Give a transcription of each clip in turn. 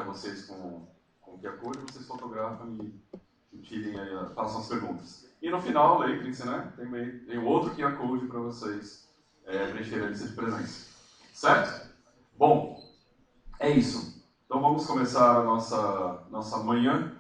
vocês com o QR Code, vocês fotografam e tirem aí, façam as perguntas. E no final, lembrem-se, né? Tem outro QR Code para vocês preencherem a lista de presença. Certo? Bom, é isso. Então vamos começar a nossa manhã.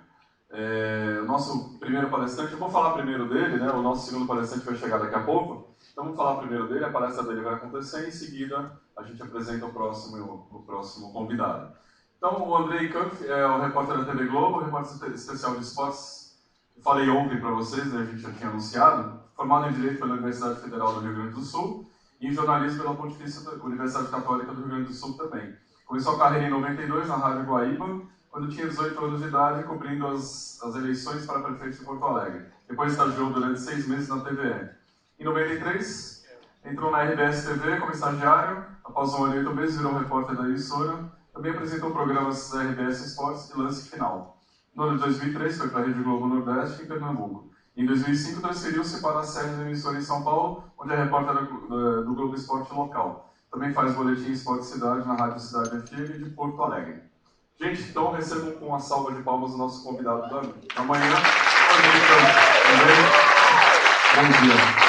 O nosso primeiro palestrante, eu vou falar primeiro dele, né? O nosso segundo palestrante vai chegar daqui a pouco. Então vamos falar primeiro dele, a palestra dele vai acontecer e em seguida a gente apresenta o próximo convidado. Então o Andrei Kampf é o repórter da TV Globo, repórter especial de esportes. Eu falei ontem para vocês, né? A gente já tinha anunciado, formado em Direito pela Universidade Federal do Rio Grande do Sul e em Jornalismo pela Pontifícia Universidade Católica do Rio Grande do Sul também. Começou a carreira em 92 na Rádio Guaíba, quando tinha 18 anos de idade, cobrindo as eleições para prefeito de Porto Alegre. Depois estagiou durante 6 meses na TVE. Em 93, entrou na RBS TV como estagiário, após 1 ano e 8 meses virou repórter da emissora, também apresentou programas da RBS Esportes e Lance Final. No ano de 2003, foi para a Rede Globo Nordeste, em Pernambuco. Em 2005, transferiu-se para a sede da emissora em São Paulo, onde é repórter do Globo Esporte local. Também faz boletim Esporte Cidade na Rádio Cidade FM de Porto Alegre. Gente, então recebam com uma salva de palmas o nosso convidado da manhã. Bom dia.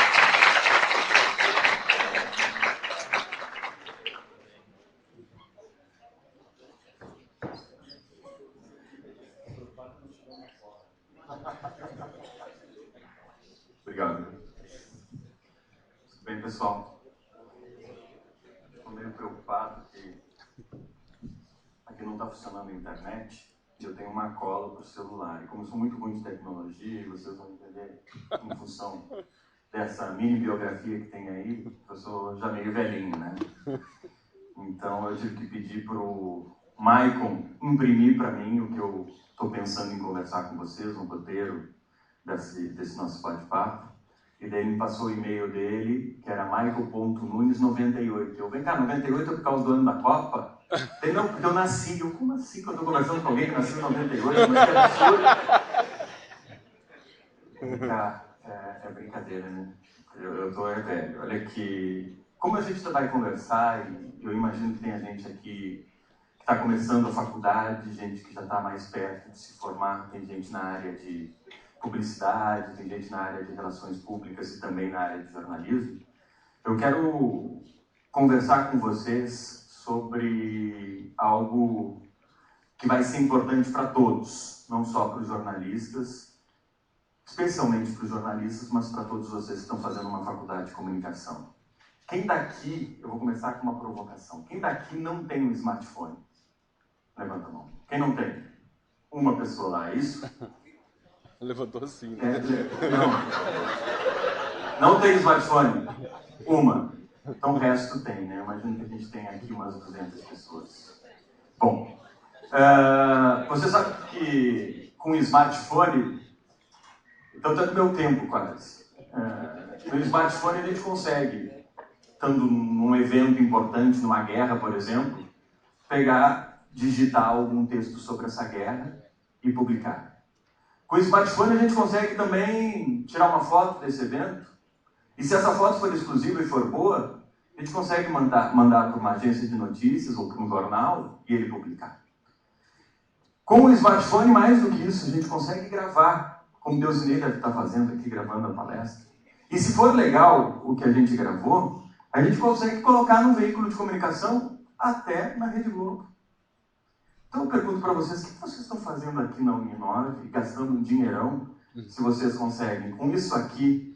Obrigado. Tudo bem, pessoal? Estou meio preocupado que aqui não está funcionando a internet e eu tenho uma cola para o celular. E como eu sou muito ruim de tecnologia, vocês vão entender em função dessa mini biografia que tem aí, eu sou já meio velhinho, né? Então eu tive que pedir para o Maicon imprimir para mim o que eu estou pensando em conversar com vocês, um roteiro desse nosso bate-papo. E daí me passou o e-mail dele, que era michael.nunes98. Eu, vem cá, 98 é por causa do ano da Copa? Ele, não, porque eu nasci. Eu, como assim? Quando eu estou conversando com alguém que nasceu em 98, mas que absurdo. Vem cá, é brincadeira, né? Eu tô velho. Olha que, como a gente vai conversar, e eu imagino que tem a gente aqui que está começando a faculdade, gente que já está mais perto de se formar, tem gente na área de publicidade, tem gente na área de relações públicas e também na área de jornalismo. Eu quero conversar com vocês sobre algo que vai ser importante para todos, não só para os jornalistas, especialmente para os jornalistas, mas para todos vocês que estão fazendo uma faculdade de comunicação. Quem daqui, eu vou começar com uma provocação, quem daqui não tem um smartphone? Levanta a mão. Quem não tem? Uma pessoa lá, é isso? Levantou sim. Não tem smartphone? Uma. Então o resto tem, né? Eu imagino que a gente tem aqui umas 200 pessoas. Bom, você sabe que com smartphone, então tá no meu tempo quase. No smartphone a gente consegue, estando num evento importante, numa guerra, por exemplo, digitar algum texto sobre essa guerra e publicar. Com o smartphone a gente consegue também tirar uma foto desse evento, e se essa foto for exclusiva e for boa, a gente consegue mandar para uma agência de notícias ou para um jornal e ele publicar. Com o smartphone, mais do que isso, a gente consegue gravar, como Deus e deve estar fazendo aqui, gravando a palestra. E se for legal o que a gente gravou, a gente consegue colocar num veículo de comunicação até na Rede Globo. Então eu pergunto para vocês, o que vocês estão fazendo aqui na Uninove, gastando um dinheirão, se vocês conseguem, com isso aqui,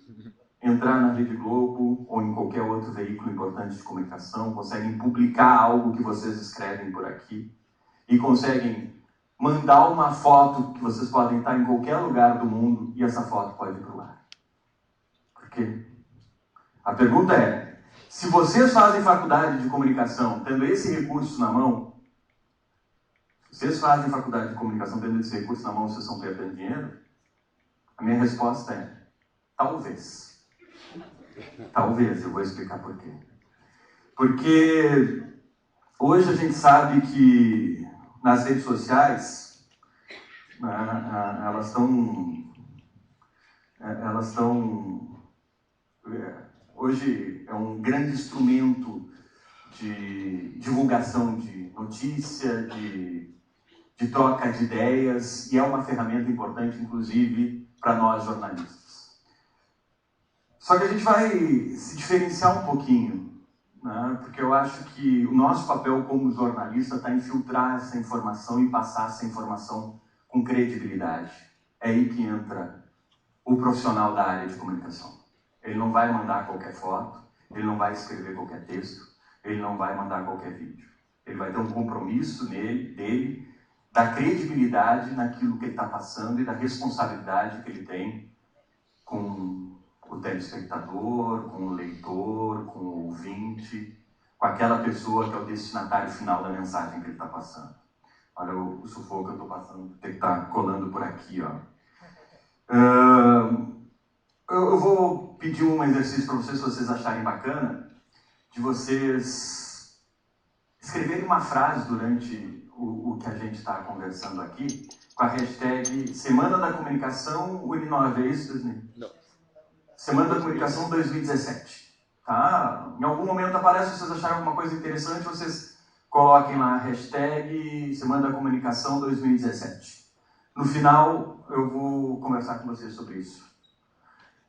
entrar na Rede Globo ou em qualquer outro veículo importante de comunicação, conseguem publicar algo que vocês escrevem por aqui e conseguem mandar uma foto que vocês podem estar em qualquer lugar do mundo e essa foto pode ir para o ar. Por quê? A pergunta é, se vocês fazem faculdade de comunicação tendo esse recurso na mão, vocês fazem faculdade de comunicação tendo esse recurso na mão, vocês estão perdendo dinheiro? A minha resposta é, talvez. Talvez, eu vou explicar por quê. Porque hoje a gente sabe que nas redes sociais, elas estão hoje é um grande instrumento de divulgação de notícia, de de troca de ideias, e é uma ferramenta importante, inclusive, para nós jornalistas. Só que a gente vai se diferenciar um pouquinho, né? Porque eu acho que o nosso papel como jornalista está em filtrar essa informação e passar essa informação com credibilidade. É aí que entra o profissional da área de comunicação. Ele não vai mandar qualquer foto, ele não vai escrever qualquer texto, ele não vai mandar qualquer vídeo. Ele vai ter um compromisso dele, da credibilidade naquilo que ele está passando e da responsabilidade que ele tem com o telespectador, com o leitor, com o ouvinte, com aquela pessoa que é o destinatário final da mensagem que ele está passando. Olha o sufoco que eu estou passando, tem que estar colando por aqui, ó. Eu vou pedir um exercício para vocês, se vocês acharem bacana, de vocês escreverem uma frase durante o que a gente está conversando aqui, com a hashtag Semana da Comunicação Semana da Comunicação 2017. Tá? Em algum momento aparece, se vocês acharem alguma coisa interessante, vocês coloquem lá a hashtag Semana da Comunicação 2017. No final, eu vou conversar com vocês sobre isso.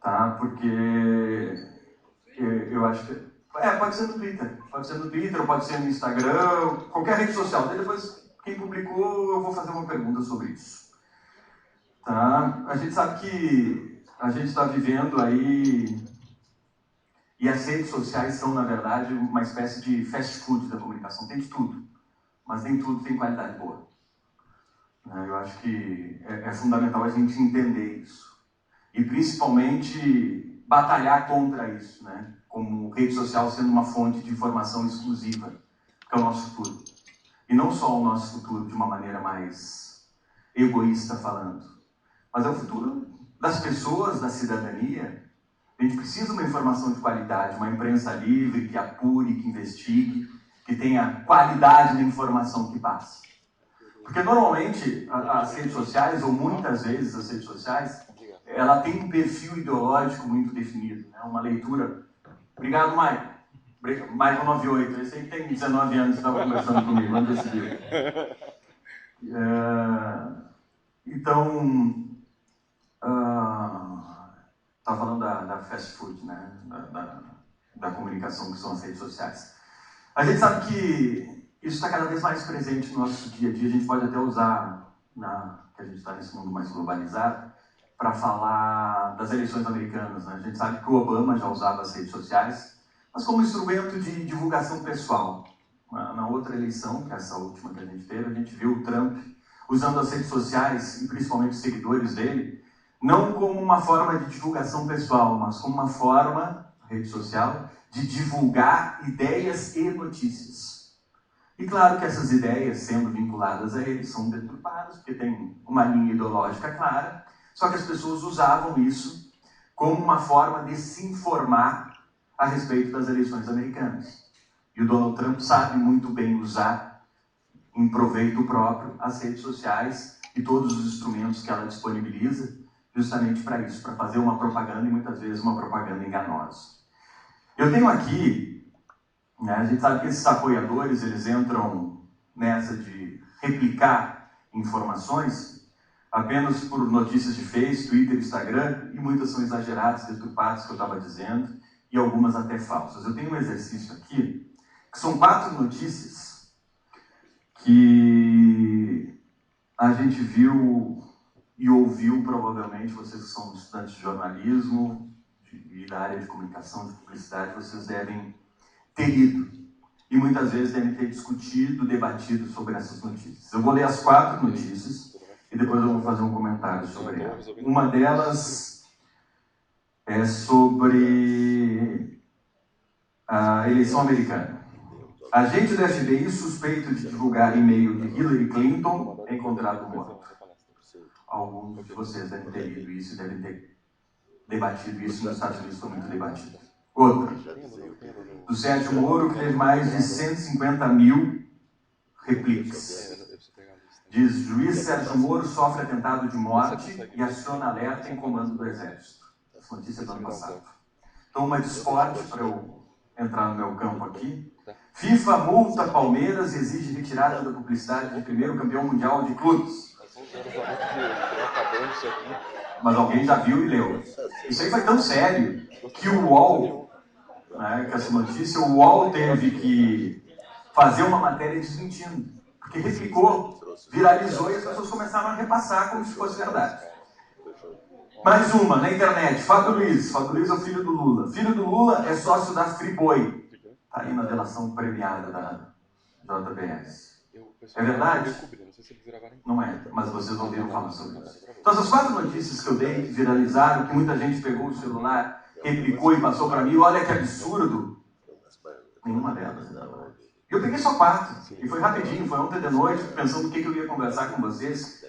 Tá? Porque eu acho que... pode ser no Twitter. Pode ser no Twitter, ou pode ser no Instagram, qualquer rede social. Daí depois, quem publicou, eu vou fazer uma pergunta sobre isso. Tá? A gente sabe que a gente está vivendo aí... E as redes sociais são, na verdade, uma espécie de fast food da comunicação. Tem de tudo, mas nem tudo tem qualidade boa. Eu acho que é fundamental a gente entender isso. E, principalmente, batalhar contra isso, né? Como rede social sendo uma fonte de informação exclusiva, que é o nosso futuro. E não só o nosso futuro de uma maneira mais egoísta falando, mas é o futuro das pessoas, da cidadania. A gente precisa de uma informação de qualidade, uma imprensa livre, que apure, que investigue, que tenha qualidade na informação que passa. Porque normalmente as redes sociais, ou muitas vezes as redes sociais, ela tem um perfil ideológico muito definido, né? Uma leitura. Obrigado, Michael. Michael 98, esse aí tem 19 anos, estava conversando comigo, não decidiu. Então, estava falando da fast food, né? Da comunicação, que são as redes sociais. A gente sabe que isso está cada vez mais presente no nosso dia a dia. A gente pode até usar, que a gente está nesse mundo mais globalizado, para falar das eleições americanas, né? A gente sabe que o Obama já usava as redes sociais, mas como instrumento de divulgação pessoal. Na outra eleição, que é essa última que a gente teve, a gente viu o Trump usando as redes sociais, e principalmente os seguidores dele, não como uma forma de divulgação pessoal, mas como uma forma, rede social, de divulgar ideias e notícias. E claro que essas ideias, sendo vinculadas a ele, são deturpadas, porque tem uma linha ideológica clara, só que as pessoas usavam isso como uma forma de se informar a respeito das eleições americanas. E o Donald Trump sabe muito bem usar, em proveito próprio, as redes sociais e todos os instrumentos que ela disponibiliza, justamente para isso, para fazer uma propaganda, e muitas vezes uma propaganda enganosa. Eu tenho aqui, né, a gente sabe que esses apoiadores, eles entram nessa de replicar informações apenas por notícias de Face, Twitter, Instagram, e muitas são exageradas, deturpadas, que eu estava dizendo, e algumas até falsas. Eu tenho um exercício aqui, que são 4 notícias que a gente viu e ouviu, provavelmente, vocês que são estudantes de jornalismo e da área de comunicação, de publicidade, vocês devem ter lido. E muitas vezes devem ter discutido, debatido sobre essas notícias. Eu vou ler as 4 notícias e depois eu vou fazer um comentário sobre elas. Uma delas é sobre a eleição americana. Agente do FBI suspeito de divulgar e-mail de Hillary Clinton é encontrado morto. Alguns de vocês devem ter lido isso e devem ter debatido isso. Nos Estados Unidos foi muito debatido. Outra, do Sérgio Moro, que teve mais de 150 mil repliques. Diz: juiz Sérgio Moro sofre atentado de morte e aciona alerta em comando do Exército. Essa notícia é do ano passado. Então, uma de esporte, para eu entrar no meu campo aqui. FIFA multa Palmeiras e exige retirada da publicidade de primeiro campeão mundial de clubes. Mas alguém já viu e leu. Isso aí foi tão sério que o UOL, né, que essa notícia, o UOL teve que fazer uma matéria desmentindo. Porque replicou, viralizou e as pessoas começaram a repassar como se fosse verdade. Mais uma, na internet, Fábio Luiz. Fábio Luiz é o filho do Lula. Filho do Lula é sócio da Friboi. Está aí na delação premiada da JBS. É verdade? Não é, mas vocês ouviram falar sobre isso. Então essas 4 notícias que eu dei, que viralizaram, que muita gente pegou o celular, replicou e passou para mim, olha que absurdo. Nenhuma delas é verdade. E eu peguei só 4, e foi rapidinho, foi ontem de noite, pensando o que eu ia conversar com vocês,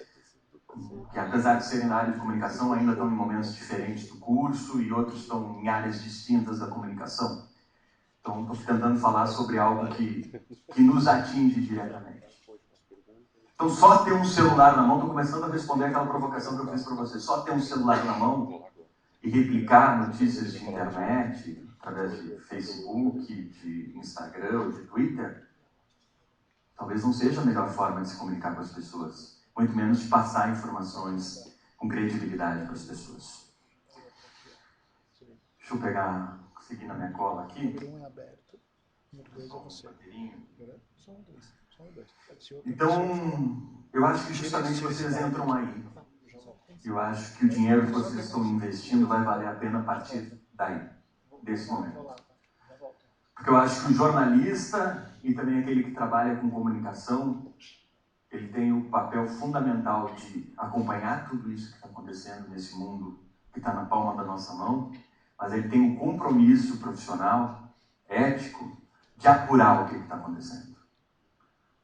que apesar de serem na área de comunicação, ainda estão em momentos diferentes do curso, e outros estão em áreas distintas da comunicação. Então, estou tentando falar sobre algo que nos atinge diretamente. Então, só ter um celular na mão, estou começando a responder aquela provocação que eu fiz para vocês, só ter um celular na mão e replicar notícias de internet, através de Facebook, de Instagram, de Twitter, talvez não seja a melhor forma de se comunicar com as pessoas, muito menos de passar informações com credibilidade para as pessoas. Deixa eu pegar, seguir na minha cola aqui. Então, eu acho que justamente vocês entram aí. Eu acho que o dinheiro que vocês estão investindo vai valer a pena a partir daí, desse momento. Porque eu acho que o jornalista e também aquele que trabalha com comunicação, ele tem o papel fundamental de acompanhar tudo isso que está acontecendo nesse mundo que está na palma da nossa mão, mas ele tem um compromisso profissional, ético, de apurar o que está acontecendo.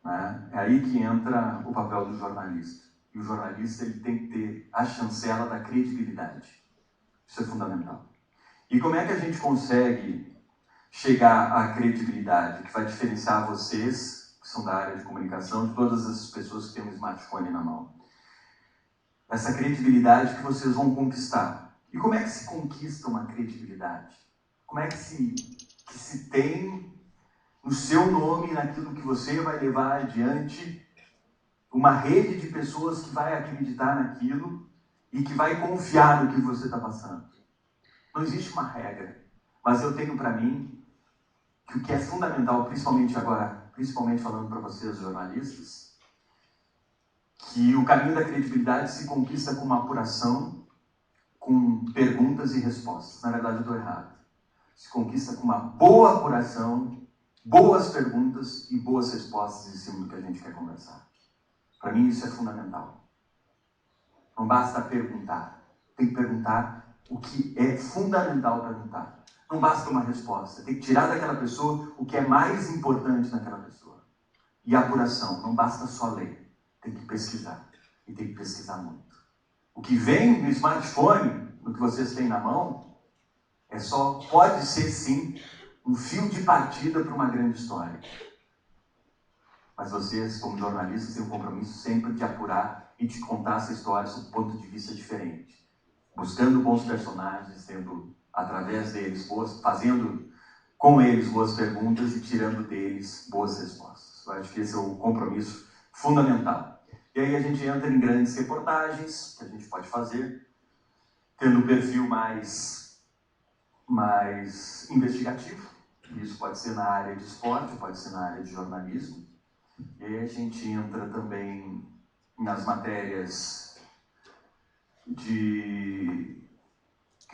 Né? É aí que entra o papel do jornalista. E o jornalista ele tem que ter a chancela da credibilidade. Isso é fundamental. E como é que a gente consegue chegar à credibilidade que vai diferenciar vocês, que são da área de comunicação, de todas essas pessoas que têm um smartphone na mão? Essa credibilidade que vocês vão conquistar. E como é que se conquista uma credibilidade? Como é que se tem no seu nome, naquilo que você vai levar adiante, uma rede de pessoas que vai acreditar naquilo e que vai confiar no que você está passando? Não existe uma regra, mas eu tenho para mim que o que é fundamental, principalmente agora, principalmente falando para vocês jornalistas, que o caminho da credibilidade se conquista com uma apuração, com perguntas e respostas. Na verdade, eu estou errado. Se conquista com uma boa apuração, boas perguntas e boas respostas em cima do que a gente quer conversar. Para mim, isso é fundamental. Não basta perguntar. Tem que perguntar o que é fundamental perguntar. Não basta uma resposta. Tem que tirar daquela pessoa o que é mais importante naquela pessoa. E a apuração. Não basta só ler. Tem que pesquisar. E tem que pesquisar muito. O que vem no smartphone, no que vocês têm na mão, pode ser sim um fio de partida para uma grande história. Mas vocês, como jornalistas, têm um compromisso sempre de apurar e de contar essa história sob um ponto de vista diferente. Buscando bons personagens, tendo, através deles, fazendo com eles boas perguntas e tirando deles boas respostas. Eu acho que esse é o compromisso fundamental. E aí a gente entra em grandes reportagens, que a gente pode fazer, tendo um perfil mais investigativo. Isso pode ser na área de esporte, pode ser na área de jornalismo. E aí a gente entra também nas matérias que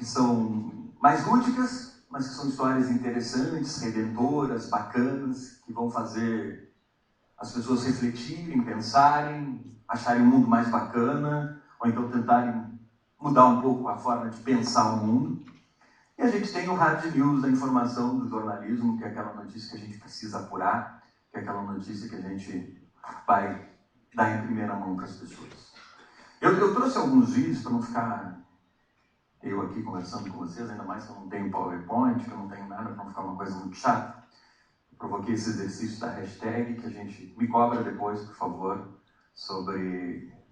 são mais lúdicas, mas que são histórias interessantes, redentoras, bacanas, que vão fazer as pessoas refletirem, pensarem, acharem o mundo mais bacana, ou então tentarem mudar um pouco a forma de pensar o mundo. E a gente tem o hard news da informação, do jornalismo, que é aquela notícia que a gente precisa apurar, que é aquela notícia que a gente vai dar em primeira mão para as pessoas. Eu trouxe alguns vídeos para não ficar eu aqui conversando com vocês, ainda mais que eu não tenho PowerPoint, que eu não tenho nada, para não ficar uma coisa muito chata. Eu provoquei esse exercício da hashtag, que a gente me cobra depois, por favor,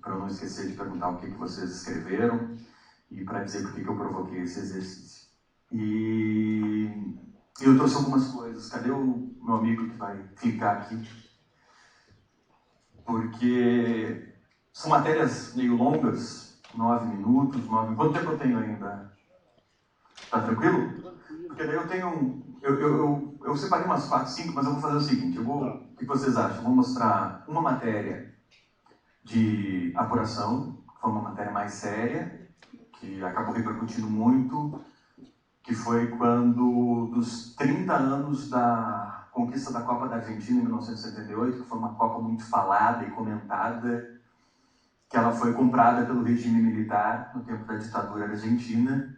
para eu não esquecer de perguntar o que vocês escreveram e para dizer por que eu provoquei esse exercício. E E eu trouxe algumas coisas. Cadê o meu amigo que vai clicar aqui? Porque são matérias meio longas, 9 minutos, 9... Quanto tempo eu tenho ainda? Tá tranquilo? Porque daí eu tenho... Eu separei umas 4, 5, mas eu vou fazer o seguinte. O que vocês acham? Eu vou mostrar uma matéria de apuração, que foi uma matéria mais séria, que acabou repercutindo muito, que foi quando, dos 30 anos da conquista da Copa da Argentina em 1978, que foi uma Copa muito falada e comentada, que ela foi comprada pelo regime militar no tempo da ditadura argentina,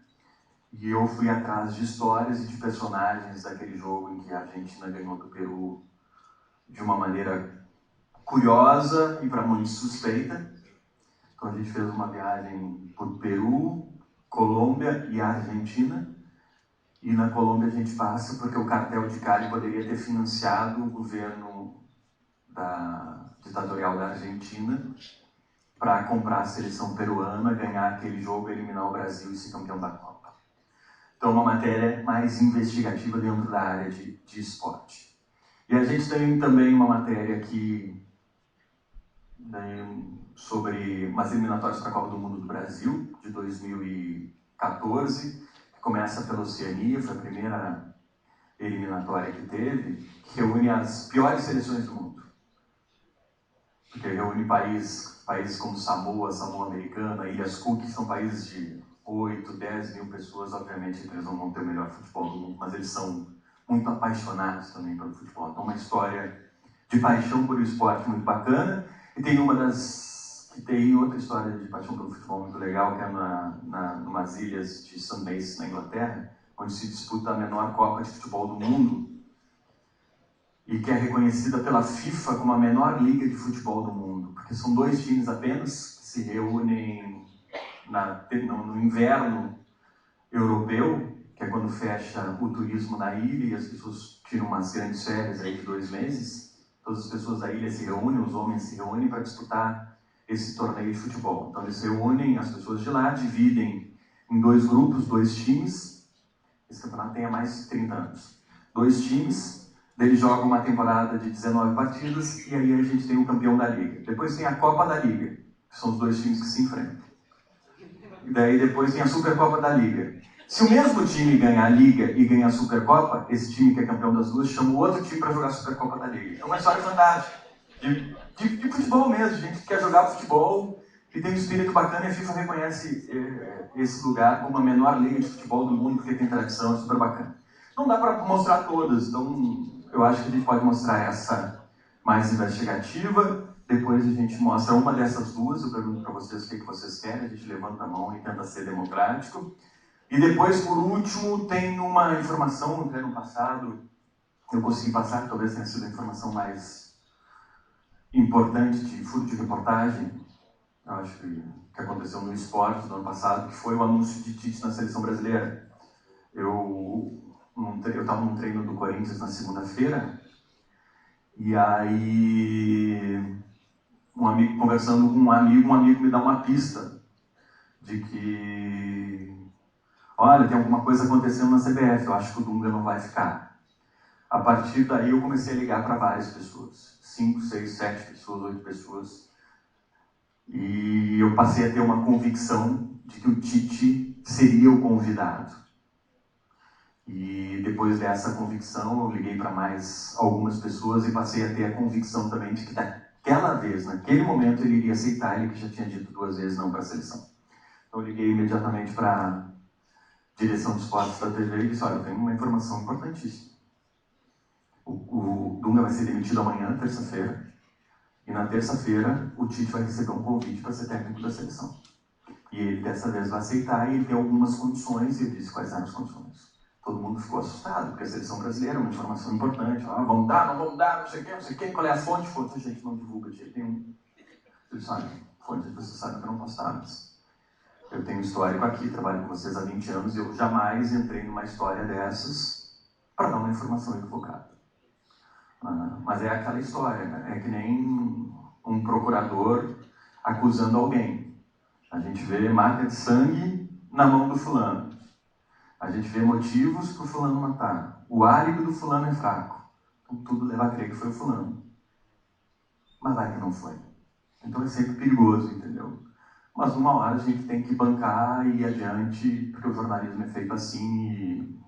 e eu fui atrás de histórias e de personagens daquele jogo em que a Argentina ganhou do Peru de uma maneira curiosa e para muitos suspeita. Então a gente fez uma viagem por Peru, Colômbia e Argentina. E na Colômbia a gente passa porque o cartel de Cali poderia ter financiado o governo ditatorial da Argentina para comprar a seleção peruana, ganhar aquele jogo, eliminar o Brasil e ser campeão da Copa. Então, uma matéria mais investigativa dentro da área de esporte. E a gente tem também uma matéria aqui sobre umas eliminatórias para a Copa do Mundo do Brasil, de 2014, que começa pela Oceania, foi a primeira eliminatória que teve, que reúne as piores seleções do mundo. Porque reúne países como Samoa, Samoa Americana, Ilhas Cook, que são países de 8, 10 mil pessoas. Obviamente eles não vão ter o melhor futebol do mundo, mas eles são muito apaixonados também pelo futebol. Então, uma história de paixão por esporte muito bacana. E tem outra história de paixão pelo futebol muito legal, que é numas ilhas de Sunbase, na Inglaterra, onde se disputa a menor Copa de futebol do mundo, e que é reconhecida pela FIFA como a menor liga de futebol do mundo, porque são 2 times apenas que se reúnem no inverno europeu, que é quando fecha o turismo na ilha e as pessoas tiram umas grandes férias aí de 2 meses. Todas as pessoas da ilha se reúnem, os homens se reúnem para disputar esse torneio de futebol. Então eles se reúnem, as pessoas de lá dividem em 2 grupos, 2 times. Esse campeonato tem há mais de 30 anos. 2 times. Eles jogam uma temporada de 19 partidas e aí a gente tem o campeão da Liga. Depois tem a Copa da Liga, que são os 2 times que se enfrentam. E daí depois tem a Supercopa da Liga. Se o mesmo time ganhar a Liga e ganhar a Supercopa, esse time que é campeão das duas chama o outro time para jogar a Supercopa da Liga. É uma história fantástica. De futebol mesmo, gente que quer jogar futebol e tem um espírito bacana, e a FIFA reconhece esse lugar como a menor liga de futebol do mundo, porque tem tradição, é super bacana. Não dá para mostrar todas, então eu acho que a gente pode mostrar essa mais investigativa, depois a gente mostra uma dessas duas, eu pergunto para vocês o que vocês querem, a gente levanta a mão e tenta ser democrático. E depois, por último, tem uma informação que no passado eu consegui passar, que talvez tenha sido a informação mais importante de furo de reportagem, eu acho que aconteceu no esporte do ano passado, que foi o anúncio de Tite na seleção brasileira. Eu estava num treino do Corinthians na segunda-feira, e aí conversando com um amigo me dá uma pista de que, olha, tem alguma coisa acontecendo na CBF, eu acho que o Dunga não vai ficar. A partir daí eu comecei a ligar para várias pessoas, 5, 6, 7 pessoas, 8 pessoas, e eu passei a ter uma convicção de que o Tite seria o convidado. E depois dessa convicção, eu liguei para mais algumas pessoas e passei a ter a convicção também de que daquela vez, naquele momento, ele iria aceitar, ele que já tinha dito 2 vezes não para a seleção. Então eu liguei imediatamente para a direção de esportes da TV e disse, olha, eu tenho uma informação importantíssima. O Dunga vai ser demitido amanhã, terça-feira, e na terça-feira o Tite vai receber um convite para ser técnico da seleção. E ele dessa vez vai aceitar, e ele tem algumas condições, e eu disse quais eram as condições. Todo mundo ficou assustado, porque a seleção brasileira é uma informação importante. Vamos dar, não vamos dar, não sei o quê, qual é a fonte? Fonte a gente não divulga de jeito nenhum. Vocês sabem, fonte vocês sabem que eu não posso dar, mas eu tenho histórico aqui, trabalho com vocês há 20 anos, e eu jamais entrei numa história dessas para dar uma informação equivocada. Mas é aquela história, né? É que nem um procurador acusando alguém. A gente vê marca de sangue na mão do fulano. A gente vê motivos para o fulano matar. O álibi do fulano é fraco. Então tudo leva a crer que foi o fulano. Mas vai que não foi. Então é sempre perigoso, entendeu? Mas uma hora a gente tem que bancar e ir adiante, porque o jornalismo é feito assim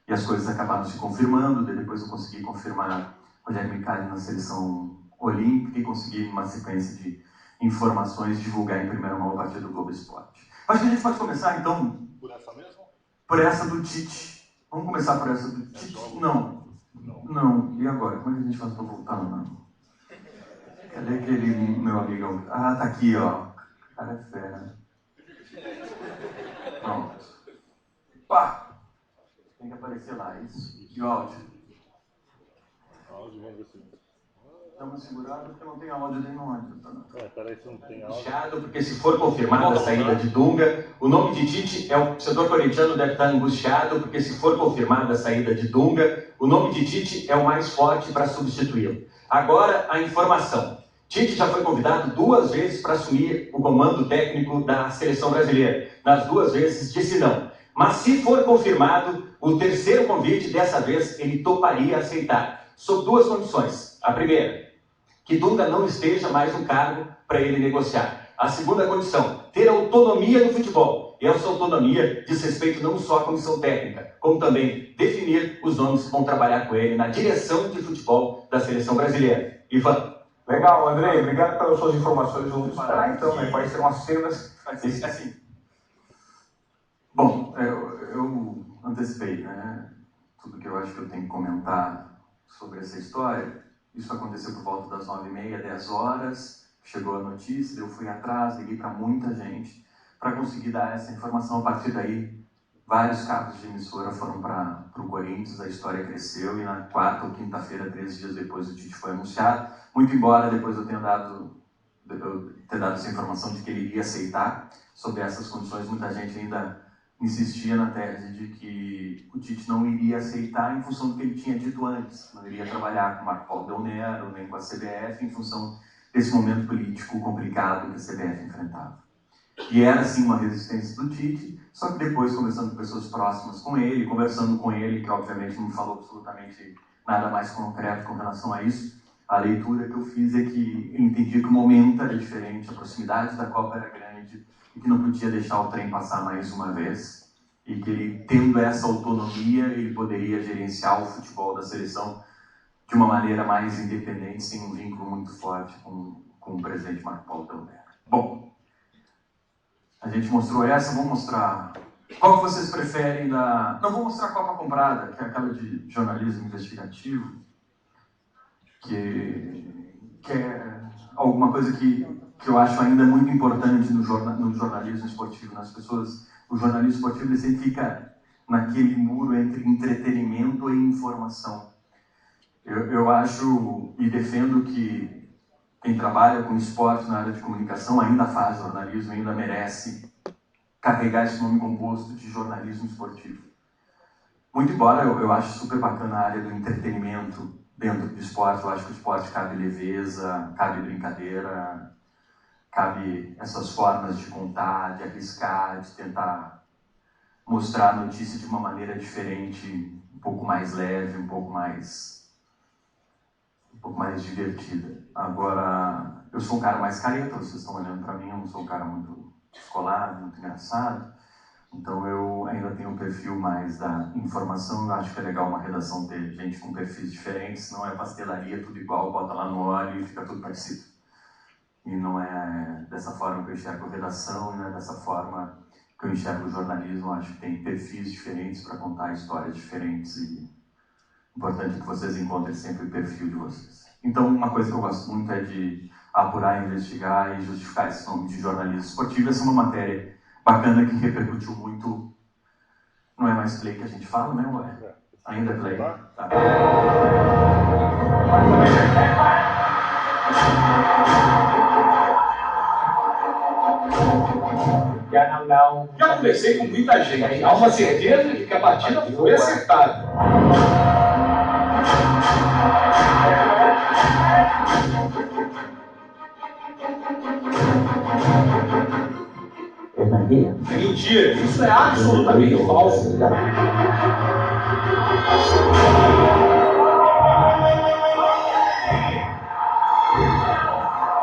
e as coisas acabaram se confirmando. Depois eu consegui confirmar Rogério Micali na seleção olímpica e consegui, numa sequência de informações, divulgar em primeira mão a partir do Globo Esporte. Acho que a gente pode começar, então... Por essa mesmo? Por essa do Tite. Vamos começar por essa do Tite? Não. E agora? Como é que a gente faz para voltar? Não. Cadê aquele meu amigão? Ah, tá aqui, ó. O cara é fera. Pronto. Pá! Tem que aparecer lá, isso. E o áudio? Áudio, vamos ver se... Estamos segurados porque não tem áudio nem no áudio. Peraí, se não tem áudio. Angustiado, porque se for confirmada a saída de Dunga, o nome de Tite o torcedor corintiano deve estar angustiado, porque se for confirmada a saída de Dunga, o nome de Tite é o mais forte para substituí-lo. Agora, a informação. Tite já foi convidado 2 vezes para assumir o comando técnico da seleção brasileira. Nas 2 vezes disse não. Mas se for confirmado, o 3º convite, dessa vez, ele toparia aceitar. Sob 2 condições. A primeira, que Dunga não esteja mais no cargo para ele negociar. A segunda condição, ter autonomia no futebol. E essa autonomia diz respeito não só à comissão técnica, como também definir os nomes que vão trabalhar com ele na direção de futebol da seleção brasileira. Ivan. Legal, Andrei, obrigado pelas suas informações. Vamos esperar então, né? Quais serão as cenas? Assim. Bom, eu antecipei, né? Tudo que eu acho que eu tenho que comentar sobre essa história. Isso aconteceu por volta das 9h30, 10 horas. Chegou a notícia, eu fui atrás, liguei para muita gente para conseguir dar essa informação. A partir daí, vários cabos de emissora foram para o Corinthians, a história cresceu e na 4ª ou 5ª-feira, 13 dias depois, o Tite foi anunciado. Muito embora depois eu ter dado essa informação de que ele iria aceitar sobre essas condições, muita gente ainda insistia na tese de que o Tite não iria aceitar em função do que ele tinha dito antes. Não iria trabalhar com o Marco Paulo Del Nero, nem com a CBF, em função desse momento político complicado que a CBF enfrentava. E era, sim, uma resistência do Tite, só que depois, conversando com pessoas próximas com ele, conversando com ele, que obviamente não falou absolutamente nada mais concreto com relação a isso, a leitura que eu fiz é que ele entendia que o momento era diferente, a proximidade da Copa era grande, e que não podia deixar o trem passar mais uma vez, e que ele, tendo essa autonomia, ele poderia gerenciar o futebol da seleção de uma maneira mais independente, sem um vínculo muito forte com o presidente Marco Paulo Del Nero. Bom, a gente mostrou essa, vamos mostrar qual que vocês preferem da... Não, vou mostrar a Copa Comprada, que é aquela de jornalismo investigativo, que é alguma coisa que eu acho ainda muito importante no jornalismo esportivo, nas pessoas. O jornalismo esportivo ele sempre fica naquele muro entre entretenimento e informação. Eu acho e defendo que quem trabalha com esporte na área de comunicação ainda faz jornalismo, ainda merece carregar esse nome composto de jornalismo esportivo. Muito embora eu acho super bacana a área do entretenimento dentro do esporte, eu acho que o esporte cabe leveza, cabe brincadeira, cabe essas formas de contar, de arriscar, de tentar mostrar a notícia de uma maneira diferente, um pouco mais leve, um pouco mais divertida. Agora, eu sou um cara mais careta, vocês estão olhando para mim, eu não sou um cara muito descolado, muito engraçado, então eu ainda tenho um perfil mais da informação. Eu acho que é legal uma redação ter gente com perfis diferentes, não é pastelaria, tudo igual, bota lá no óleo e fica tudo parecido. E não é dessa forma que eu enxergo a redação, e não é dessa forma que eu enxergo o jornalismo. Eu acho que tem perfis diferentes para contar histórias diferentes e é importante que vocês encontrem sempre o perfil de vocês. Então, uma coisa que eu gosto muito é de apurar, investigar e justificar esse nome de jornalismo esportivo. Essa é uma matéria bacana que repercutiu muito. Não é mais play que a gente fala, né? Ué? Ainda é play. Tá. Já conversei com muita gente. Há uma certeza de que a partida foi acertada. Argentina. É mentira, isso é absolutamente falso.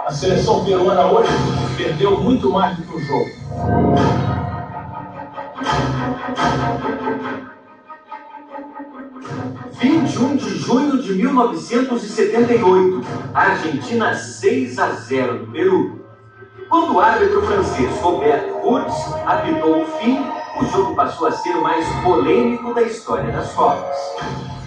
A seleção peruana hoje perdeu muito mais do que o jogo. (21 de junho de 1978), Argentina 6-0 no Peru. Quando o árbitro francês Robert Kurz apitou o fim, o jogo passou a ser o mais polêmico da história das Copas.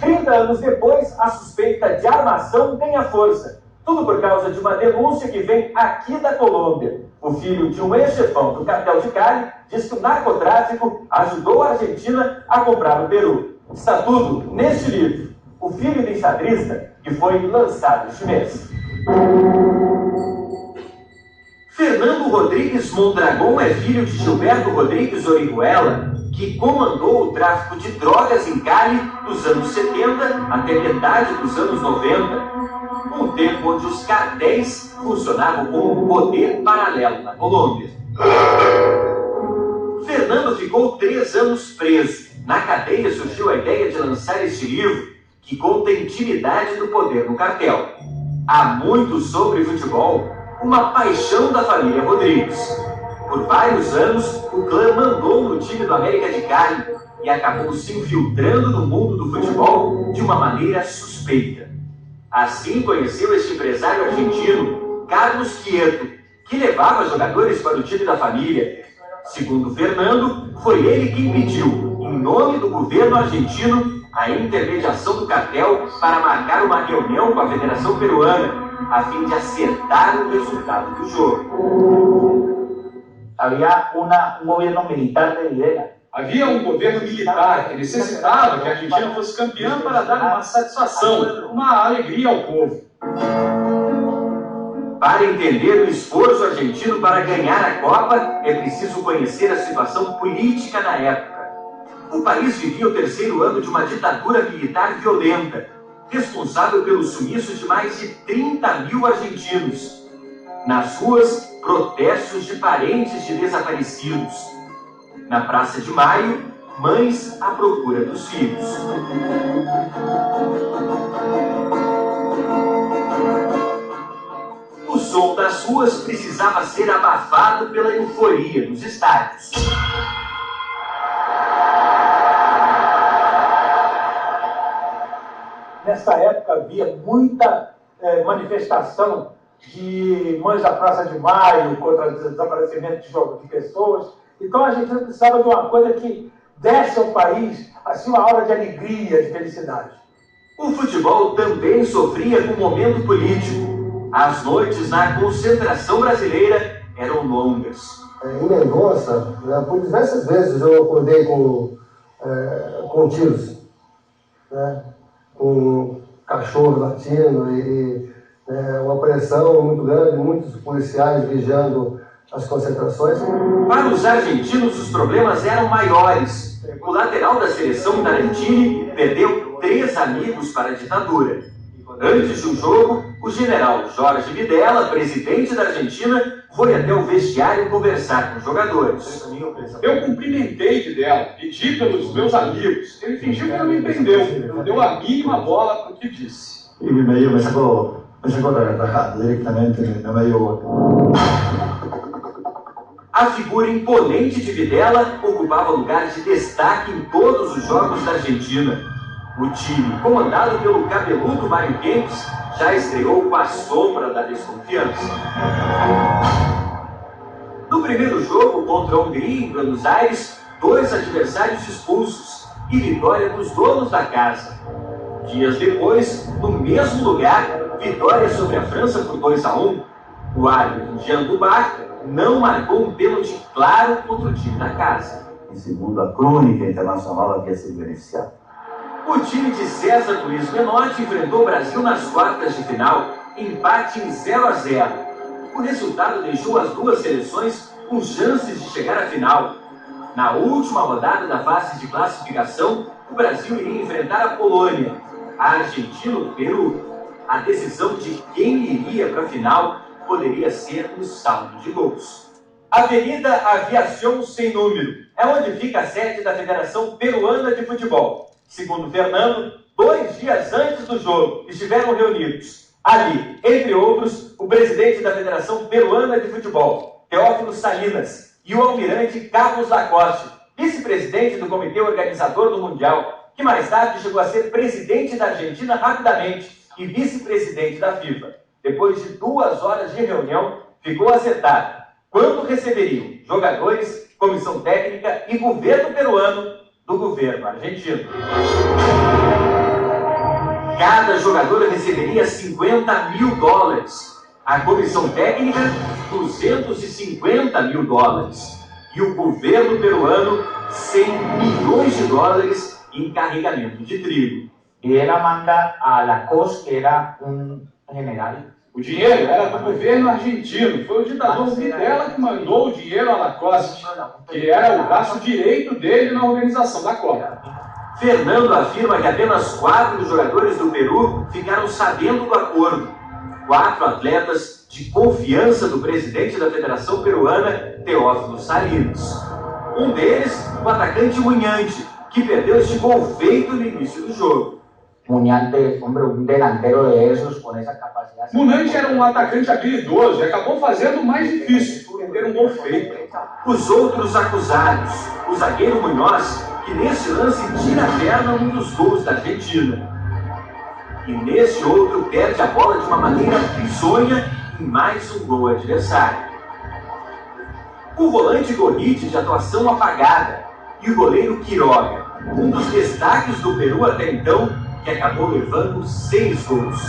30 anos depois, a suspeita de armação ganha força. Tudo por causa de uma denúncia que vem aqui da Colômbia. O filho de um ex-chefão do cartel de Cali diz que o narcotráfico ajudou a Argentina a comprar o Peru. Está tudo neste livro, O Filho do Enxadrista, que foi lançado este mês. Fernando Rodrigues Mondragon é filho de Gilberto Rodrigues Orihuela, que comandou o tráfico de drogas em Cali dos anos 70 até metade dos anos 90. Um tempo onde os cartéis funcionavam como um poder paralelo na Colômbia. Fernando ficou 3 anos preso. Na cadeia surgiu a ideia de lançar este livro, que conta a intimidade do poder no cartel. Há muito sobre futebol, uma paixão da família Rodrigues. Por vários anos, o clã mandou no time do América de Cali e acabou se infiltrando no mundo do futebol de uma maneira suspeita. Assim conheceu este empresário argentino, Carlos Quieto, que levava jogadores para o time da família. Segundo Fernando, foi ele quem pediu, em nome do governo argentino, a intermediação do cartel para marcar uma reunião com a Federação Peruana, a fim de acertar o resultado do jogo. Havia um governo militar de Videla. Havia um governo militar que necessitava que a Argentina fosse campeã para dar uma satisfação, uma alegria ao povo. Para entender o esforço argentino para ganhar a Copa, é preciso conhecer a situação política na época. O país vivia o 3º ano de uma ditadura militar violenta, responsável pelo sumiço de mais de 30 mil argentinos. Nas ruas, protestos de parentes de desaparecidos. Na Praça de Maio, mães à procura dos filhos. O som das ruas precisava ser abafado pela euforia dos estádios. Nessa época havia muita manifestação de mães da Praça de Maio contra o desaparecimento de pessoas. Então a gente precisava de uma coisa que desse ao país assim, uma aura de alegria, de felicidade. O futebol também sofria com o momento político. As noites na concentração brasileira eram longas. Em Mendonça, por diversas vezes eu acordei com tiros, né? Com cachorro latindo e uma pressão muito grande, muitos policiais vigiando as concentrações. Para os argentinos, os problemas eram maiores. O lateral da seleção, Tarantini, perdeu 3 amigos para a ditadura. Antes de um jogo, o general Jorge Videla, presidente da Argentina, foi até o vestiário conversar com os jogadores. Eu cumprimentei Videla, pedi pelos meus amigos. Ele fingiu que não me entendeu, não deu a mínima bola para o que disse. E me sacou rajado diretamente no meio. A figura imponente de Videla ocupava lugar de destaque em todos os jogos da Argentina. O time, comandado pelo cabeludo Mário Kempis, já estreou com a sombra da desconfiança. No primeiro jogo contra a Hungria, em Buenos Aires, 2 adversários expulsos e vitória dos donos da casa. Dias depois, no mesmo lugar, vitória sobre a França por 2-1. O árbitro Jean Dubar não marcou um pênalti claro contra o time da casa. E segundo a crônica internacional, havia sido beneficiado. O time de César Luiz Menotti enfrentou o Brasil nas quartas de final, empate em 0-0. O resultado deixou as duas seleções com chances de chegar à final. Na última rodada da fase de classificação, o Brasil iria enfrentar a Polônia, a Argentina ou o Peru. A decisão de quem iria para a final poderia ser um saldo de gols. Avenida Aviação Sem Número, é onde fica a sede da Federação Peruana de Futebol. Segundo Fernando, 2 dias antes do jogo, estiveram reunidos ali, entre outros, o presidente da Federação Peruana de Futebol, Teófilo Salinas, e o almirante Carlos Lacoste, vice-presidente do comitê organizador do Mundial, que mais tarde chegou a ser presidente da Argentina rapidamente e vice-presidente da FIFA. Depois de 2 horas de reunião, ficou acertado quando receberiam jogadores, comissão técnica e governo peruano do governo argentino. Cada jogador receberia $50 mil. A comissão técnica, $250 mil. E o governo peruano, $100 milhões em carregamento de trigo. Y ella manda a Lacoste, que era un general. O dinheiro era do governo argentino. Foi o ditador Videla que mandou o dinheiro a Lacoste, que era o braço direito dele na organização da Copa. Fernando afirma que apenas 4 jogadores do Peru ficaram sabendo do acordo. 4 atletas de confiança do presidente da Federação Peruana, Teófilo Salinas. Um deles, o atacante Munhante, que perdeu este gol feito no início do jogo. Munhante, hombre, un delantero de esos con esa capacidad. Munhante era um atacante habilidoso e acabou fazendo o mais difícil, perder um gol feito. Os outros acusados, o zagueiro Munhoz, que nesse lance tira a perna num dos gols da Argentina. E nesse outro perde a bola de uma maneira bizonha em mais um gol adversário. O volante Gorriti de atuação apagada e o goleiro Quiroga, um dos destaques do Peru até então, que acabou levando 6 gols.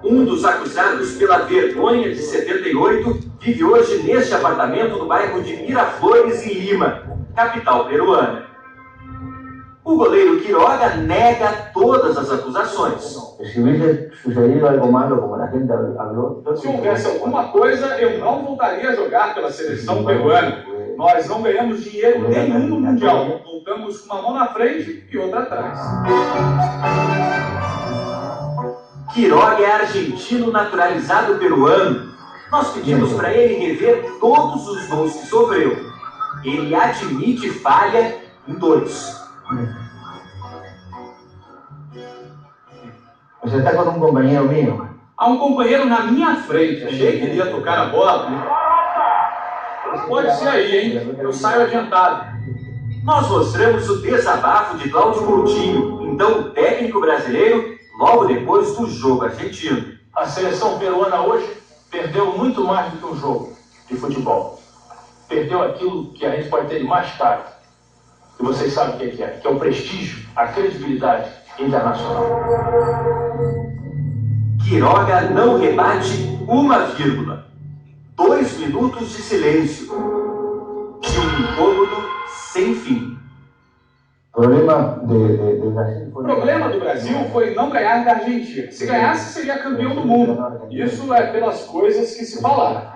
Um dos acusados pela vergonha de 78 vive hoje neste apartamento no bairro de Miraflores, em Lima, capital peruana. O goleiro Quiroga nega todas as acusações. Se hubiese sucedido algo malo, como a gente habló, Se houvesse alguma coisa, eu não voltaria a jogar pela seleção peruana. Nós não ganhamos dinheiro nenhum no Mundial. Voltamos com uma mão na frente e outra atrás. Quiroga é argentino naturalizado peruano. Nós pedimos para ele rever todos os gols que sofreu. Ele admite falha em 2. Você está com um companheiro meu? Há um companheiro na minha frente. Achei que ele ia tocar a bola. Pode ser aí, hein? Eu saio adiantado. Nós mostramos o desabafo de Cláudio Coutinho, então o técnico brasileiro, logo depois do jogo argentino. A seleção peruana hoje perdeu muito mais do que um jogo de futebol. Perdeu aquilo que a gente pode ter de mais caro. E vocês sabem o que é o prestígio, a credibilidade internacional. Quiroga não rebate uma vírgula. 2 minutos de silêncio. De um incômodo sem fim. O problema do Brasil foi não ganhar da Argentina. Se ganhasse, seria campeão do mundo. Isso é pelas coisas que se falaram.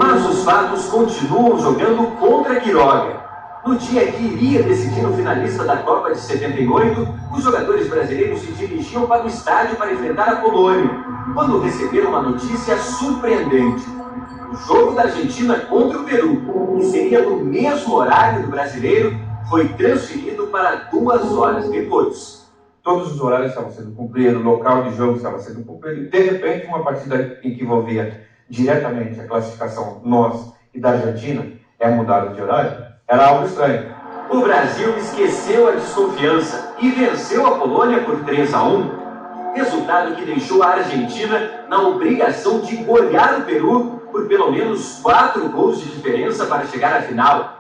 Mas os fatos continuam jogando contra Quiroga. No dia que iria decidir o finalista da Copa de 78, os jogadores brasileiros se dirigiam para o estádio para enfrentar a Polônia, quando receberam uma notícia surpreendente. O jogo da Argentina contra o Peru, que seria no mesmo horário do brasileiro, foi transferido para 2 horas depois. Todos os horários estavam sendo cumpridos, o local de jogo estava sendo cumprido, e de repente uma partida em que envolvia diretamente a classificação nossa e da Argentina é mudada de horário, era algo estranho. O Brasil esqueceu a desconfiança e venceu a Polônia por 3-1, resultado que deixou a Argentina na obrigação de golear o Peru por pelo menos 4 gols de diferença para chegar à final.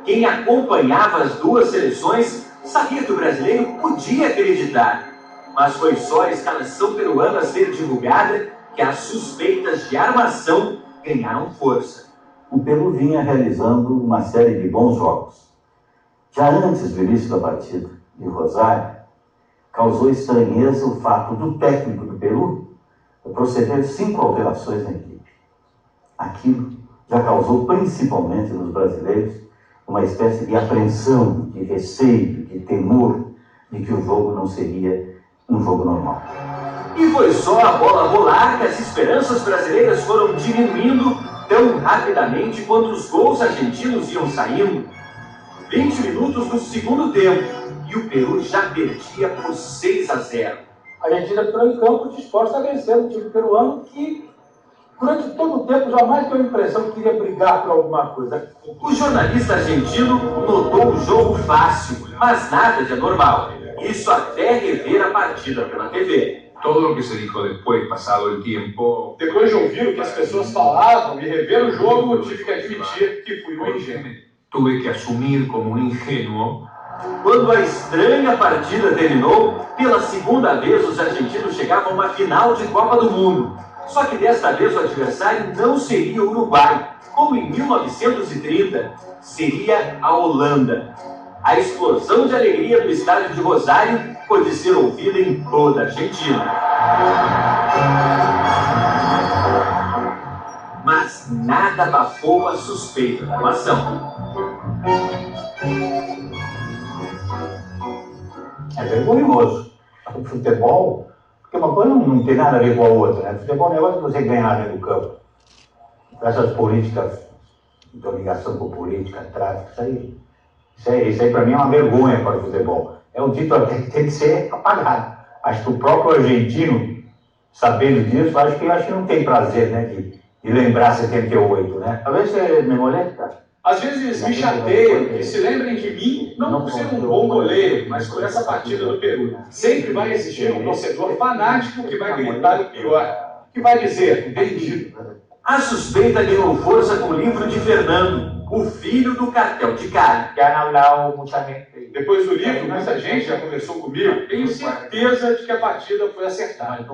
Quem acompanhava as duas seleções sabia que o brasileiro podia acreditar, mas foi só a escalação peruana ser divulgada que as suspeitas de armação ganharam força. O Peru vinha realizando uma série de bons jogos. Já antes do início da partida de Rosário, causou estranheza o fato do técnico do Peru proceder 5 alterações na equipe. Aquilo já causou, principalmente nos brasileiros, uma espécie de apreensão, de receio, de temor de que o jogo não seria um jogo normal. E foi só a bola rolar que as esperanças brasileiras foram diminuindo tão rapidamente quanto os gols argentinos iam saindo. 20 minutos do segundo tempo e o Peru já perdia por 6-0. A Argentina entrou em campo disposta a vencer o time peruano que, durante todo o tempo, jamais deu a impressão que queria brigar por alguma coisa. O jornalista argentino notou o jogo fácil, mas nada de anormal. Isso até rever a partida pela TV. Todo lo que se dijo después, pasado el tiempo. Depois de ouvir o que as pessoas falavam e rever o jogo, tive que admitir que fui um ingênuo. Tuve que asumir como un ingenuo. Quando a estranha partida terminou, pela segunda vez os argentinos chegavam a uma final de Copa do Mundo. Só que desta vez o adversário não seria o Uruguai, como em 1930, seria a Holanda. A explosão de alegria no estádio de Rosário pôde ser ouvida em toda a Argentina. Mas nada abafou a suspeita da nação. É vergonhoso. O futebol, porque uma coisa não tem nada a ver com a outra, né? Futebol é um negócio que você ganhar dentro do campo. Essas políticas, de ligação com política, tráfico, isso aí para mim é uma vergonha para o futebol. É um título que tem que ser apagado. Acho que o próprio argentino, sabendo disso, acho que não tem prazer, né, de lembrar 78, né? Talvez você me molesta. Às vezes me chateiam que se lembrem de mim, não por ser um bom goleiro, mas por essa partida do Peru. Sempre vai existir um torcedor fanático que vai gritar o pior, que vai dizer, vendido. A suspeita ganhou força com o livro de Fernando, o filho do cartel de Cali. Depois do livro, muita gente já conversou comigo. Tenho certeza de que a partida foi acertada.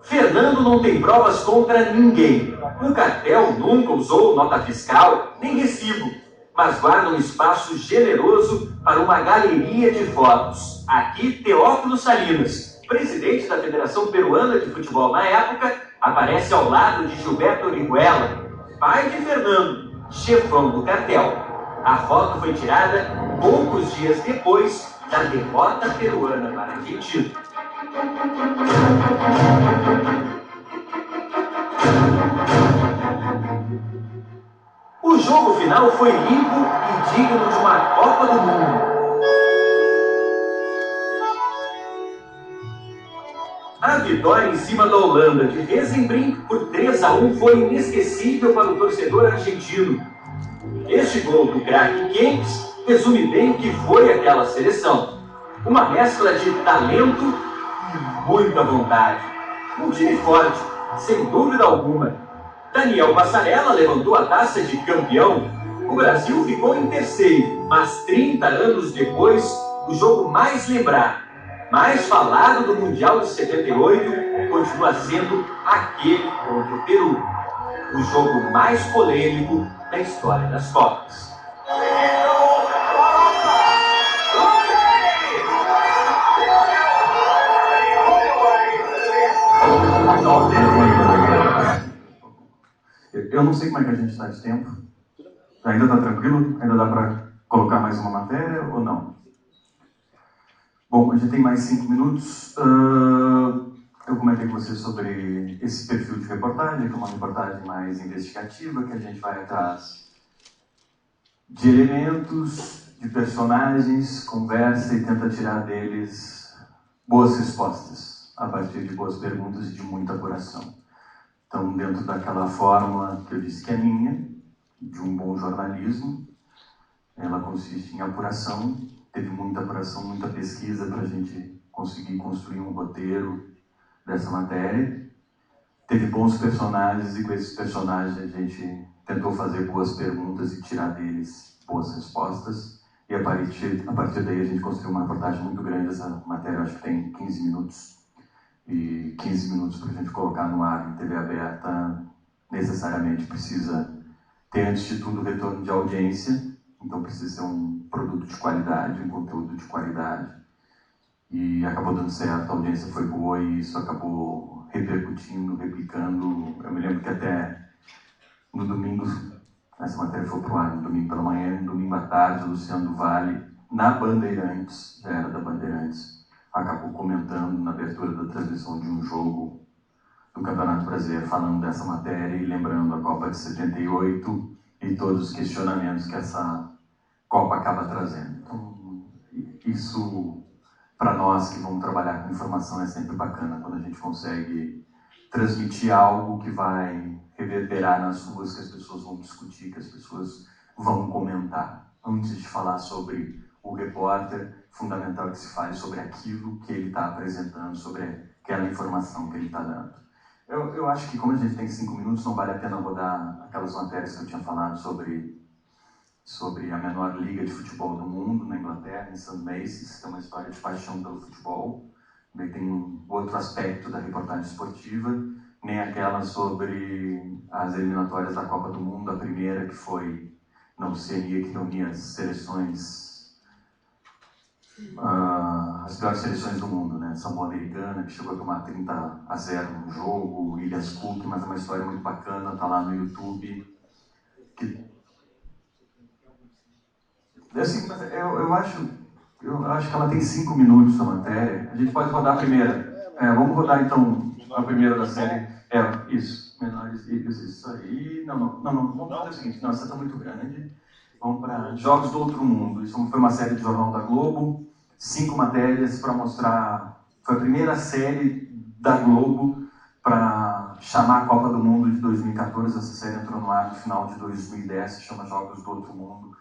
Fernando não tem provas contra ninguém. O cartel nunca usou nota fiscal, nem recibo, mas guarda um espaço generoso para uma galeria de fotos. Aqui, Teófilo Salinas, presidente da Federação Peruana de Futebol na época, aparece ao lado de Gilberto Orihuela, pai de Fernando, chefão do cartel. A foto foi tirada poucos dias depois da derrota peruana para a Argentina. O jogo final foi limpo e digno de uma Copa do Mundo. A vitória em cima da Holanda de Wezenbrink por 3-1 foi inesquecível para o torcedor argentino. Este gol do craque Kempes resume bem o que foi aquela seleção. Uma mescla de talento e muita vontade. Um time forte, sem dúvida alguma. Daniel Passarella levantou a taça de campeão. O Brasil ficou em terceiro, mas 30 anos depois, o jogo mais lembrado, mais falado do Mundial de 78, continua sendo aquele contra o Peru. O jogo mais polêmico da história das Copas. Eu não sei como é que a gente está de tempo. Ainda está tranquilo? Ainda dá para colocar mais uma matéria ou não? Bom, a gente tem mais 5 minutos. Eu comentei com vocês sobre esse perfil de reportagem, que é uma reportagem mais investigativa, que a gente vai atrás de elementos, de personagens, conversa e tenta tirar deles boas respostas, a partir de boas perguntas e de muita apuração. Então, dentro daquela fórmula que eu disse que é minha, de um bom jornalismo, ela consiste em apuração. Teve muita apuração, muita pesquisa para a gente conseguir construir um roteiro dessa matéria. Teve bons personagens e com esses personagens a gente tentou fazer boas perguntas e tirar deles boas respostas. E a partir daí a gente construiu uma reportagem muito grande. Essa matéria eu acho que tem 15 minutos. E 15 minutos para a gente colocar no ar em TV aberta necessariamente precisa ter, antes de tudo, retorno de audiência. Então precisa ser um produto de qualidade, um conteúdo de qualidade. E acabou dando certo, a audiência foi boa e isso acabou repercutindo, replicando. Eu me lembro que até no domingo, essa matéria foi pro ar no domingo pela manhã, no domingo à tarde, o Luciano do Vale, na Bandeirantes, já era da Bandeirantes, acabou comentando na abertura da transmissão de um jogo do Campeonato Brasileiro, falando dessa matéria e lembrando a Copa de 78 e todos os questionamentos que essa Copa acaba trazendo. Então, isso, para nós que vamos trabalhar com informação, é sempre bacana quando a gente consegue transmitir algo que vai reverberar nas ruas, que as pessoas vão discutir, que as pessoas vão comentar. Antes de falar sobre o repórter, fundamental que se fale sobre aquilo que ele está apresentando, sobre aquela informação que ele está dando. Eu acho que, como a gente tem 5 minutos, não vale a pena rodar aquelas matérias que eu tinha falado sobre a menor liga de futebol do mundo, na Inglaterra, em St. Macy's, que é uma história de paixão pelo futebol. Daí tem um outro aspecto da reportagem esportiva, nem aquela sobre as eliminatórias da Copa do Mundo, a primeira que foi na Oceania, que reunia as seleções, as piores seleções do mundo, né? Samoa Americana, que chegou a tomar 30-0 no jogo, Ilhas Cook, mas é uma história muito bacana, tá lá no YouTube. Assim, eu acho que ela tem 5 minutos a matéria. A gente pode rodar a primeira. Vamos rodar então a primeira da série. Isso. Menores ilhas, isso aí. Não. Vamos fazer o seguinte. Não, essa está muito grande. Vamos para Jogos do Outro Mundo. Isso foi uma série de Jornal da Globo. 5 matérias para mostrar. Foi a primeira série da Globo para chamar a Copa do Mundo de 2014. Essa série entrou no ar no final de 2010. Se chama Jogos do Outro Mundo.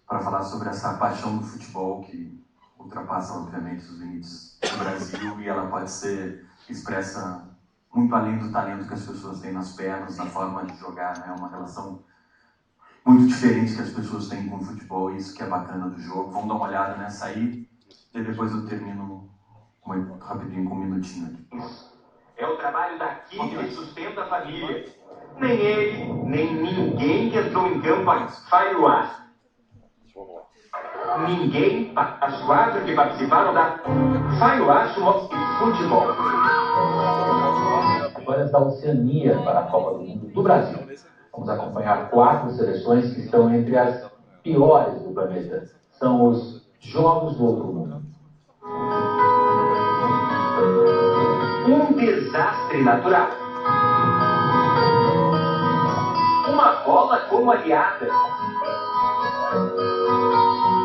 Para falar sobre essa paixão do futebol que ultrapassa, obviamente, os limites do Brasil, e ela pode ser expressa muito além do talento que as pessoas têm nas pernas, na forma de jogar, né? É uma relação muito diferente que as pessoas têm com o futebol, e isso que é bacana do jogo. Vamos dar uma olhada nessa aí, e depois eu termino rapidinho com um minutinho aqui. É o trabalho daqui que sustenta a família. Nem ele, nem ninguém que entrou em campo faz o ar. Ninguém, as 4 que participaram da Faiuaço Futebol. Agora da Oceania para a Copa do Mundo do Brasil. Vamos acompanhar 4 seleções que estão entre as piores do planeta. São os Jogos do Outro Mundo. Um desastre natural. Uma bola como aliada.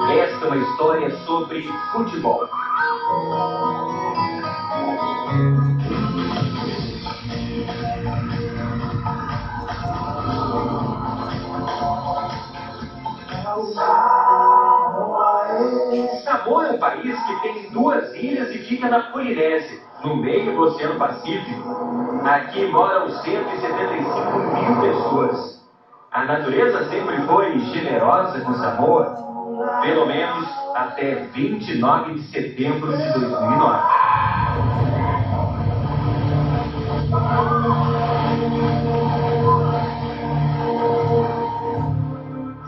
Esta é uma história sobre futebol. Samoa é um país que tem 2 ilhas e fica na Polinésia, no meio do Oceano Pacífico. Aqui moram 175 mil pessoas. A natureza sempre foi generosa com Samoa. Pelo menos até 29 de setembro de 2009.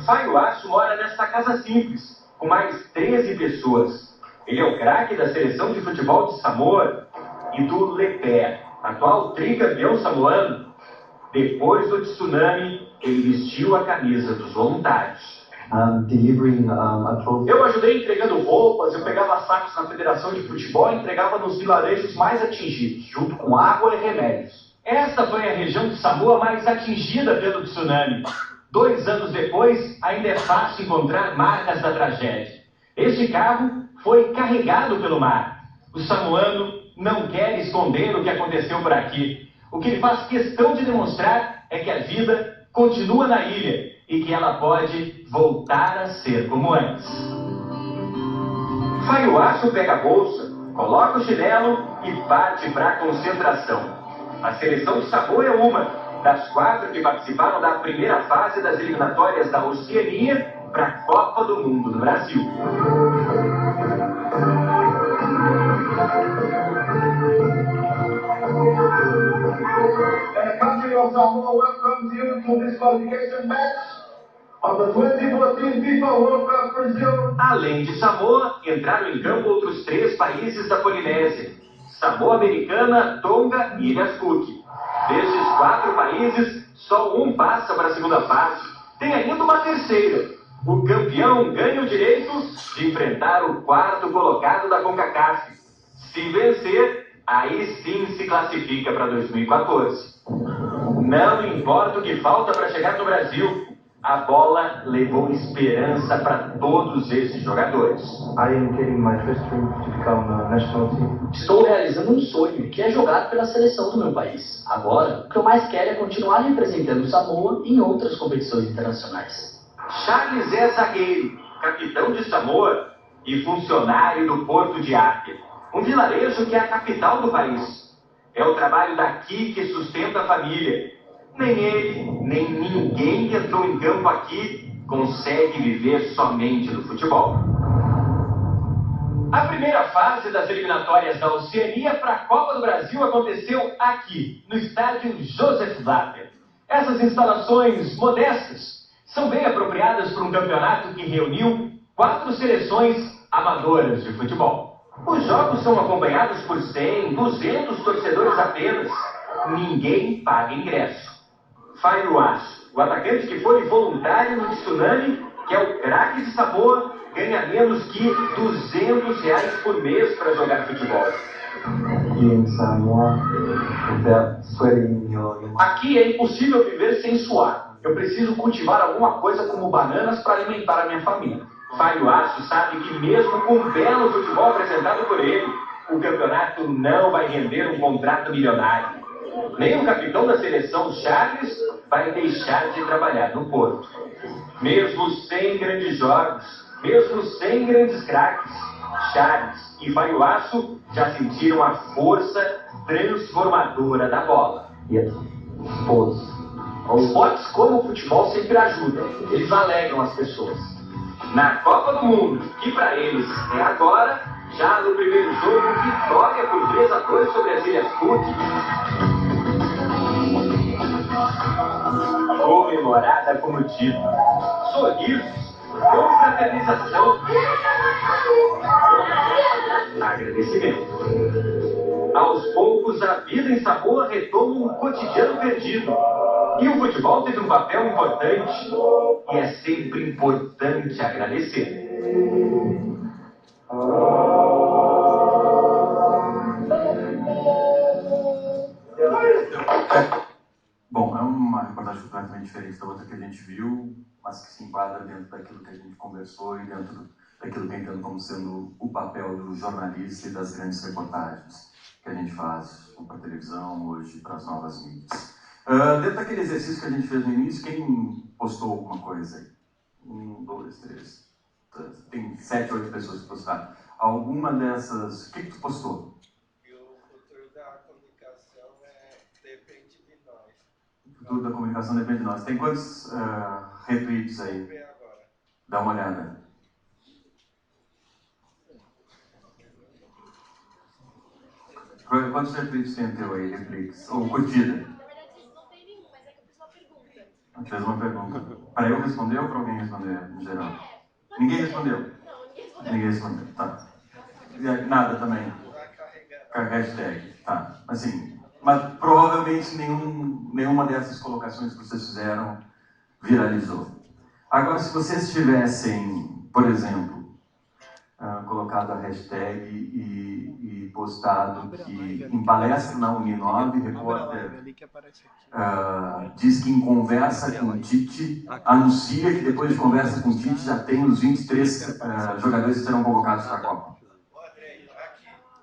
Faiuaço mora nesta casa simples, com mais 13 pessoas. Ele é o craque da seleção de futebol de Samoa e do Lepé, atual tricampeão samoano. Depois do tsunami, ele vestiu a camisa dos voluntários. Eu ajudei entregando roupas, eu pegava sacos na Federação de Futebol e entregava nos vilarejos mais atingidos, junto com água e remédios. Essa foi a região de Samoa mais atingida pelo tsunami. 2 anos depois, ainda é fácil encontrar marcas da tragédia. Este carro foi carregado pelo mar. O samoano não quer esconder o que aconteceu por aqui. O que ele faz questão de demonstrar é que a vida continua na ilha e que ela pode voltar a ser como antes. Faiuaço pega a bolsa, coloca o chinelo e parte para a concentração. A seleção de Samoa é uma das 4 que participaram da primeira fase das eliminatórias da Oceania para a Copa do Mundo do Brasil. The country of Samoa welcomes you to this qualification match of the 2014 FIFA World Cup Brazil. Além de Samoa, entraram em campo outros 3 países da Polinésia: Samoa Americana, Tonga e Ilhas Cook. Desses 4 países, só um passa para a segunda fase. Tem ainda uma terceira. O campeão ganha o direito de enfrentar o 4º colocado da CONCACAF. Se vencer, aí sim se classifica para 2014. Não importa o que falta para chegar no Brasil, a bola levou esperança para todos esses jogadores. Estou realizando um sonho, que é jogar pela seleção do meu país. Agora, o que eu mais quero é continuar representando Samoa em outras competições internacionais. Charles é zagueiro, capitão de Samoa e funcionário do Porto de Apia, um vilarejo que é a capital do país. É o trabalho daqui que sustenta a família. Nem ele, nem ninguém que entrou em campo aqui consegue viver somente do futebol. A primeira fase das eliminatórias da Oceania para a Copa do Brasil aconteceu aqui, no estádio Joseph Blatter. Essas instalações modestas são bem apropriadas para um campeonato que reuniu 4 seleções amadoras de futebol. Os jogos são acompanhados por 100, 200 torcedores apenas. Ninguém paga ingresso. Fairuaço, o atacante que foi voluntário no Tsunami, que é o craque de Samoa, ganha menos que R$200 por mês para jogar futebol. Aqui é impossível viver sem suar. Eu preciso cultivar alguma coisa como bananas para alimentar a minha família. Fairuaço sabe que mesmo com um belo futebol apresentado por ele, o campeonato não vai render um contrato milionário. Nem o capitão da seleção, Charles, vai deixar de trabalhar no Porto. Mesmo sem grandes jogos, mesmo sem grandes craques, Charles e Fairuaço já sentiram a força transformadora da bola. Esportes como o futebol sempre ajudam, eles alegram as pessoas. Na Copa do Mundo, que para eles é agora, já no primeiro jogo, vitória por 3-2 sobre as Ilhas Cook. Comemorada como título. Sorrisos, confraternização, agradecimento. Aos poucos, a vida em Samoa retoma um cotidiano perdido. E o futebol teve um papel importante. E é sempre importante agradecer. Bom, é uma reportagem completamente diferente da outra que a gente viu, mas que se enquadra dentro daquilo que a gente conversou e dentro daquilo que eu entendo como sendo o papel do jornalista e das grandes reportagens que a gente faz para a televisão, hoje para as novas mídias. Dentro daquele exercício que a gente fez no início, quem postou alguma coisa aí? 1, 2, 3. Tem 7, 8 pessoas que postaram. Alguma dessas... O que tu postou? O futuro da comunicação depende de nós. Tem quantos retweets aí? Dá uma olhada. Quantos retweets tem o teu aí, repliques? Ou curtida? Na verdade, não tem nenhum, mas é que eu fiz uma pergunta. Fez uma pergunta. Para eu responder ou para alguém responder, no geral? Ninguém respondeu? Não, ninguém respondeu. Ninguém respondeu, tá. Nada também? Com a hashtag, tá. Assim, mas provavelmente nenhuma dessas colocações que vocês fizeram viralizou. Agora, se vocês tivessem, por exemplo, colocado a hashtag e postado que em palestra na Uninove, repórter diz que em conversa com o Tite, anuncia que depois de conversa com o Tite já tem os 23 jogadores que serão convocados para a Copa.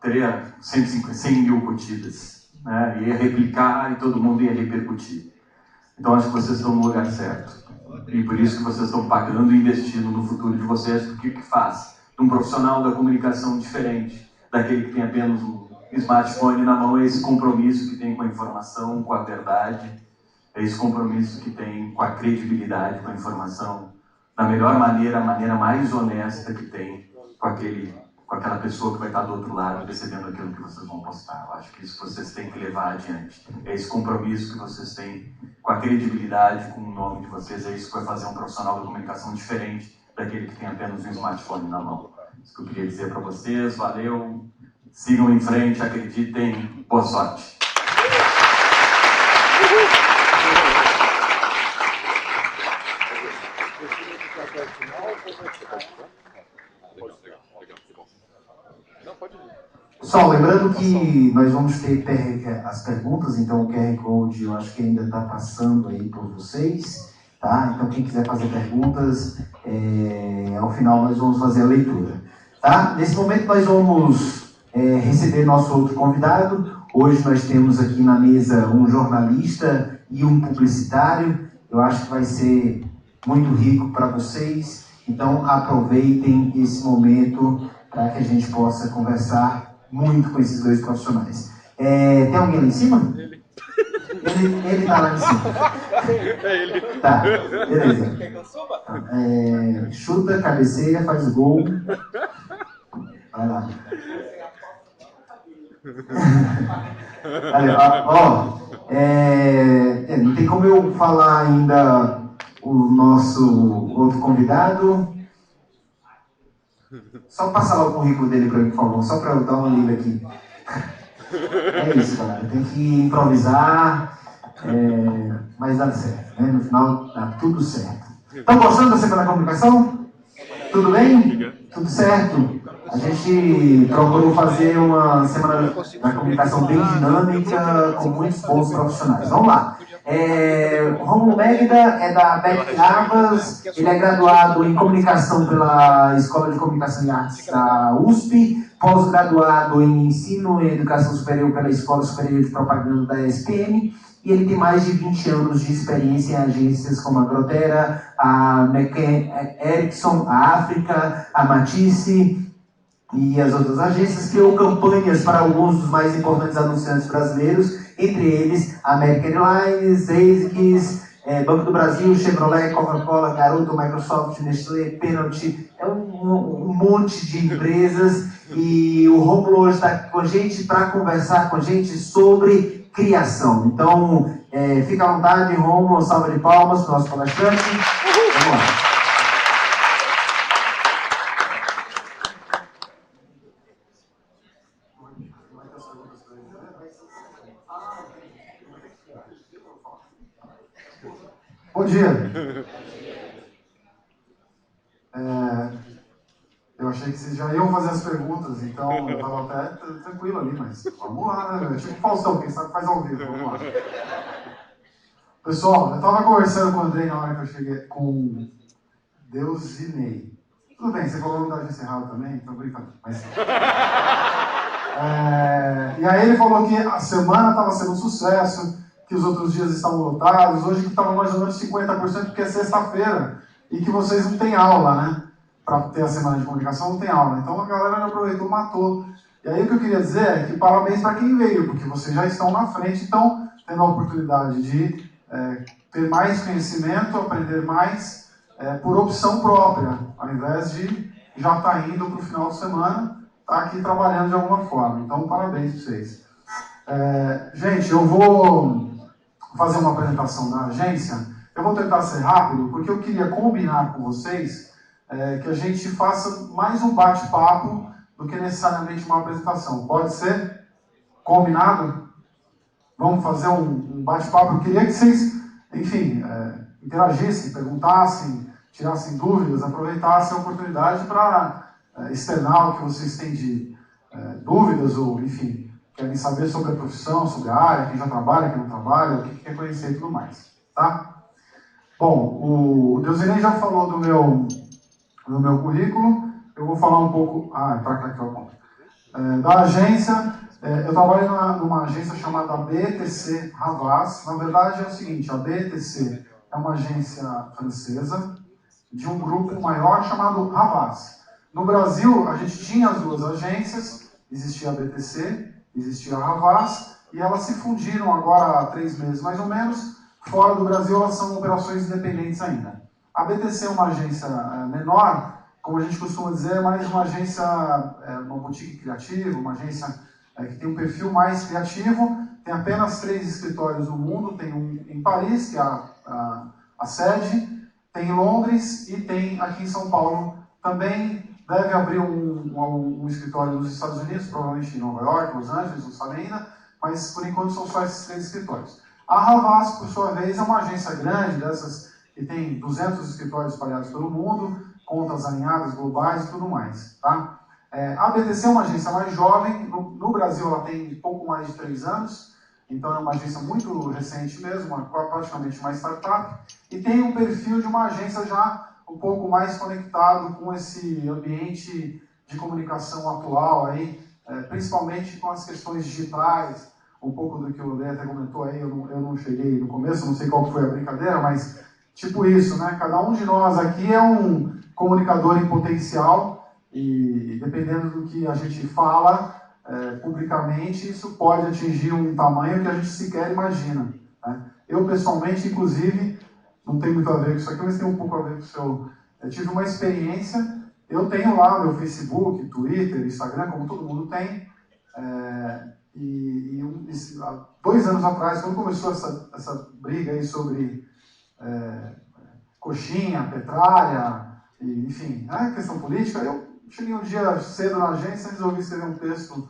Teria 100 mil curtidas, né? Ia replicar e todo mundo ia repercutir. Então acho que vocês estão no lugar certo. E por isso que vocês estão pagando e investindo no futuro de vocês, porque o que faz? Um profissional da comunicação diferente daquele que tem apenas um smartphone na mão, é esse compromisso que tem com a informação, com a verdade, é esse compromisso que tem com a credibilidade, com a informação, da melhor maneira, a maneira mais honesta que tem com aquela pessoa que vai estar do outro lado recebendo aquilo que vocês vão postar. Eu acho que isso vocês têm que levar adiante. É esse compromisso que vocês têm com a credibilidade, com o nome de vocês, é isso que vai fazer um profissional da comunicação diferente daquele que tem apenas um smartphone na mão. Isso que eu queria dizer para vocês. Valeu, sigam em frente, acreditem, boa sorte. Não, pode ir. Pessoal, lembrando que nós vamos ter as perguntas, então o QR Code eu acho que ainda está passando aí por vocês, tá? Então quem quiser fazer perguntas, ao final nós vamos fazer a leitura, tá? Nesse momento nós vamos receber nosso outro convidado. Hoje nós temos aqui na mesa um jornalista e um publicitário. Eu acho que vai ser muito rico para vocês, então aproveitem esse momento para que a gente possa conversar muito com esses dois profissionais. Tem alguém lá em cima? Ele tá lá em cima. É ele. Tá, beleza. Chuta, cabeceia, faz gol. Vai lá. Não tem como eu falar ainda o nosso outro convidado. Só passar lá o currículo dele para mim, por favor, só para eu dar uma lida aqui. É isso, galera. Tem que improvisar, mas dá certo, né? No final dá tudo certo. Estão gostando da Semana da Comunicação? Tudo bem? Tudo certo? A gente procurou fazer uma Semana da Comunicação bem dinâmica, com muitos bons profissionais. Vamos lá. Rômulo Mérida é da Beck Arvas, ele é graduado em Comunicação pela Escola de Comunicação e Artes da USP, pós-graduado em Ensino e Educação Superior pela Escola Superior de Propaganda da ESPM, e ele tem mais de 20 anos de experiência em agências como a Grotera, a McCann Erickson, a África, a Matisse e as outras agências. Criou campanhas para alguns dos mais importantes anunciantes brasileiros, entre eles American Airlines, ASICS, Banco do Brasil, Chevrolet, Coca-Cola, Garoto, Microsoft, Nestlé, Penalty, um monte de empresas. E o Rômulo hoje está com a gente para conversar com a gente sobre criação. Então, fica à vontade, Rômulo, salva de palmas para o nosso palestrante. Vamos lá. Bom dia. Eu achei que vocês já iam fazer as perguntas, então eu estava até tranquilo ali, mas vamos lá, né? Tipo Faustão, quem sabe faz ao vivo, vamos lá. Pessoal, eu estava conversando com o Andrei na hora que eu cheguei, com Deusinei. Tudo bem, você falou o nome da agência errado também, então brincando. Mas... E aí ele falou que a semana estava sendo um sucesso, que os outros dias estavam lotados, hoje que estava mais ou menos 50% porque é sexta-feira e que vocês não têm aula, né? Para ter a semana de comunicação não tem aula. Então a galera já aproveitou, matou. E aí o que eu queria dizer é que parabéns para quem veio, porque vocês já estão na frente, então tendo a oportunidade de ter mais conhecimento, aprender mais por opção própria, ao invés de já estar indo para o final de semana, estar aqui trabalhando de alguma forma. Então parabéns para vocês. Gente, eu vou fazer uma apresentação da agência. Eu vou tentar ser rápido, porque eu queria combinar com vocês que a gente faça mais um bate-papo do que necessariamente uma apresentação. Pode ser? Combinado? Vamos fazer um bate-papo. Eu queria que vocês, enfim, interagissem, perguntassem, tirassem dúvidas, aproveitassem a oportunidade para externar o que vocês têm de dúvidas ou, enfim, querem saber sobre a profissão, sobre a área, quem já trabalha, quem não trabalha, o que quer conhecer e tudo mais, tá? Bom, o Deusinei já falou do meu currículo, eu vou falar um pouco... para cá que eu aponto. Da agência, eu trabalho numa agência chamada BTC Havas. Na verdade é o seguinte, a BTC é uma agência francesa de um grupo maior chamado Havas. No Brasil, a gente tinha as duas agências, existia a BTC, existia a Havas, e elas se fundiram agora há 3 meses mais ou menos. Fora do Brasil, elas são operações independentes ainda. A BTC é uma agência menor, como a gente costuma dizer, é mais uma agência, uma boutique criativa, uma agência que tem um perfil mais criativo, tem apenas 3 escritórios no mundo, tem um em Paris, que é a sede, tem em Londres e tem aqui em São Paulo. Também deve abrir um escritório nos Estados Unidos, provavelmente em Nova York, Los Angeles, não sabe ainda, mas por enquanto são só esses 3 escritórios. A Havas, por sua vez, é uma agência grande, dessas que tem 200 escritórios espalhados pelo mundo, contas alinhadas, globais e tudo mais. Tá? A BTC é uma agência mais jovem, no Brasil ela tem pouco mais de 3 anos, então é uma agência muito recente mesmo, praticamente uma startup, e tem um perfil de uma agência já um pouco mais conectado com esse ambiente de comunicação atual, aí, principalmente com as questões digitais, um pouco do que o Lê até comentou aí, eu não cheguei no começo, não sei qual foi a brincadeira, mas tipo isso, né? Cada um de nós aqui é um comunicador em potencial, e dependendo do que a gente fala publicamente, isso pode atingir um tamanho que a gente sequer imagina. Né? Eu, pessoalmente, inclusive, não tem muito a ver com isso aqui, mas tem um pouco a ver com o seu... Eu tive uma experiência, eu tenho lá meu Facebook, Twitter, Instagram, como todo mundo tem, há 2 anos atrás, quando começou essa briga aí sobre coxinha, petralha, enfim, questão política, eu cheguei um dia cedo na agência e resolvi escrever um texto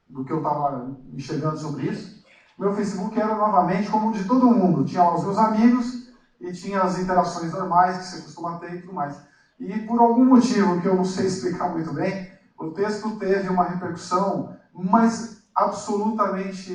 do que eu estava enxergando sobre isso. Meu Facebook era novamente como o de todo mundo. Tinha lá os meus amigos e tinha as interações normais que você costuma ter e tudo mais. E por algum motivo que eu não sei explicar muito bem, o texto teve uma repercussão, mas absolutamente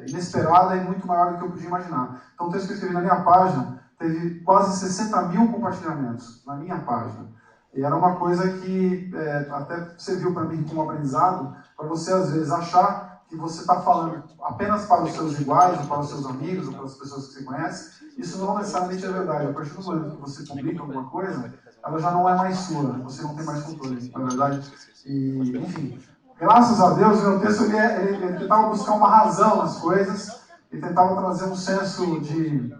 inesperada e muito maior do que eu podia imaginar. Então o texto que eu escrevi na minha página teve quase 60 mil compartilhamentos na minha página. E era uma coisa que até serviu para mim como aprendizado, para você às vezes achar que você está falando apenas para os seus iguais, ou para os seus amigos, ou para as pessoas que você conhece. Isso não necessariamente é verdade. A partir do momento que você publica alguma coisa, ela já não é mais sua, você não tem mais controle, na verdade. E, enfim, graças a Deus, o meu texto ele tentava buscar uma razão nas coisas, e tentava trazer um senso de...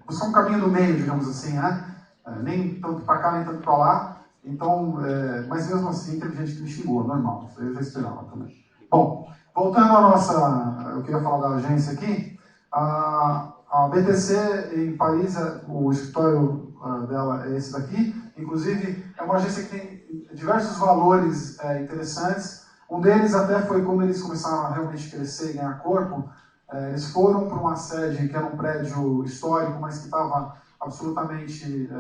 buscar um caminho do meio, digamos assim, né? Nem tanto para cá, nem tanto para lá. Então, mas mesmo assim, teve gente que me xingou, normal, isso eu já esperava também. Bom, voltando à nossa, eu queria falar da agência aqui, a BTC em Paris, o escritório dela é esse daqui, inclusive é uma agência que tem diversos valores interessantes. Um deles até foi quando eles começaram a realmente crescer e ganhar corpo, eles foram para uma sede que era um prédio histórico, mas que estava absolutamente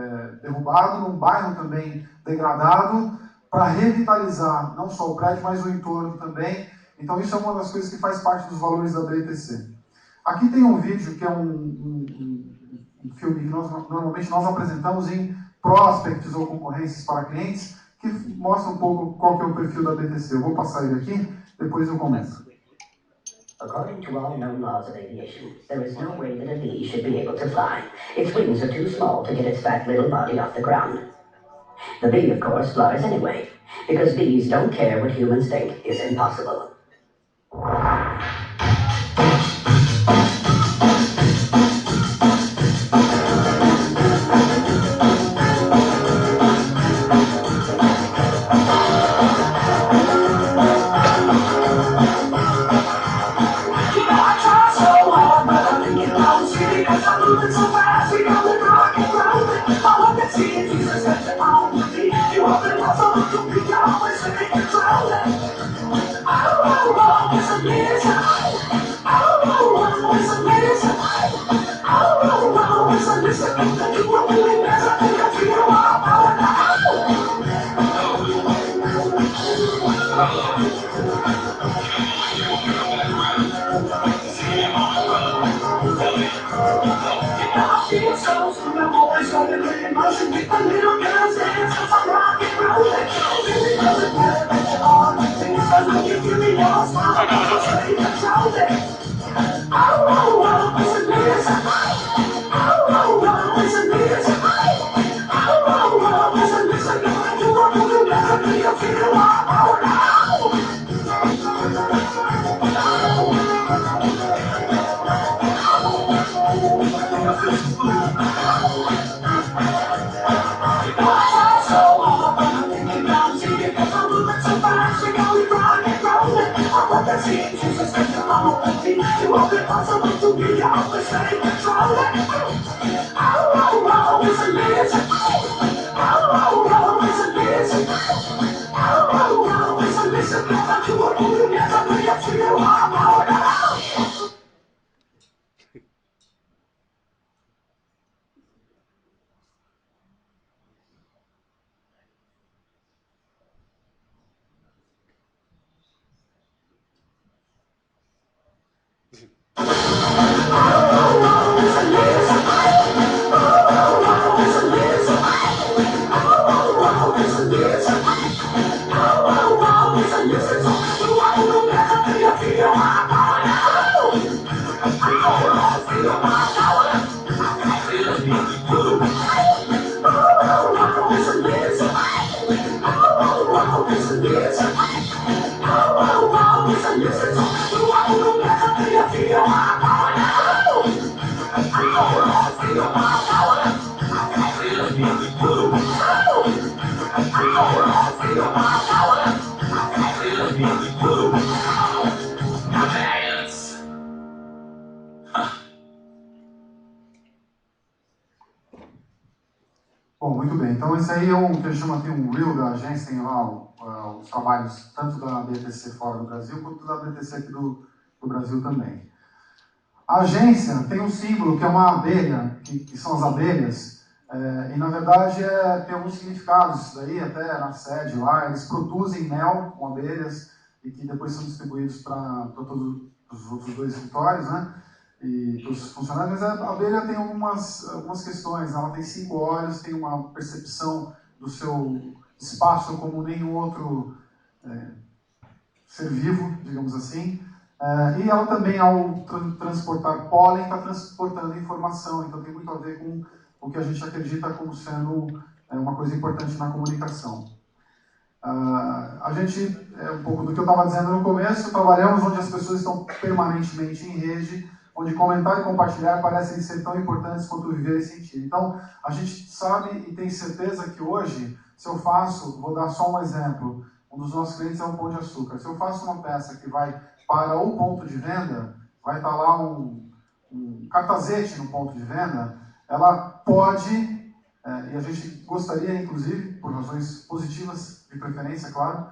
derrubado, num bairro também degradado, para revitalizar não só o prédio, mas o entorno também. Então isso é uma das coisas que faz parte dos valores da BTC. Aqui tem um vídeo que é um filme que normalmente nós apresentamos em prospects ou concorrências para clientes, que mostra um pouco qual que é o perfil da BTC. Eu vou passar ele aqui, depois eu comento. According to all known laws of aviation, there is no way that a bee should be able to fly. Its wings are too small to get its fat little body off the ground. The bee, of course, flies anyway, because bees don't care what humans think is impossible. Bom, muito bem. Então esse aí é o que a gente chama aqui um reel da agência, tem lá os trabalhos tanto da BTC fora do Brasil, quanto da BTC aqui do Brasil também. A agência tem um símbolo que é uma abelha, que são as abelhas, e na verdade tem alguns significados isso daí, até na sede lá, eles produzem mel com abelhas e que depois são distribuídos para todos os outros 2 escritórios, né? E todos os funcionários, mas a abelha tem algumas questões, ela tem 5 olhos, tem uma percepção do seu espaço como nenhum outro ser vivo, digamos assim, e ela também, ao transportar pólen, está transportando informação, então tem muito a ver com o que a gente acredita como sendo uma coisa importante na comunicação. A gente, um pouco do que eu estava dizendo no começo, trabalhamos onde as pessoas estão permanentemente em rede, onde comentar e compartilhar parecem ser tão importantes quanto viver e sentir. Então, a gente sabe e tem certeza que hoje, se eu faço, vou dar só um exemplo, um dos nossos clientes é o Pão de Açúcar. Se eu faço uma peça que vai para o ponto de venda, vai estar lá um cartazete no ponto de venda, ela pode, e a gente gostaria, inclusive, por razões positivas, de preferência, claro,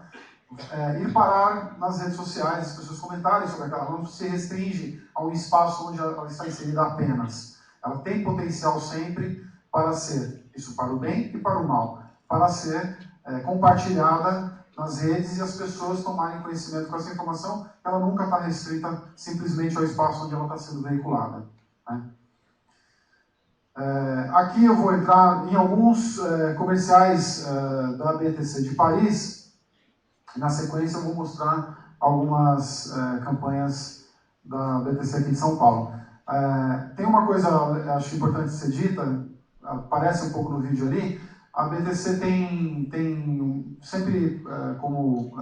ir parar nas redes sociais, as pessoas comentarem sobre aquela, ela não se restringe a um espaço onde ela está inserida apenas. Ela tem potencial sempre para ser, isso para o bem e para o mal, para ser compartilhada nas redes e as pessoas tomarem conhecimento com essa informação, ela nunca está restrita simplesmente ao espaço onde ela está sendo veiculada, né? Aqui eu vou entrar em alguns comerciais da BTC de Paris. Na sequência eu vou mostrar algumas campanhas da BTC aqui de São Paulo. Tem uma coisa, acho importante ser dita, aparece um pouco no vídeo ali, a BTC tem sempre como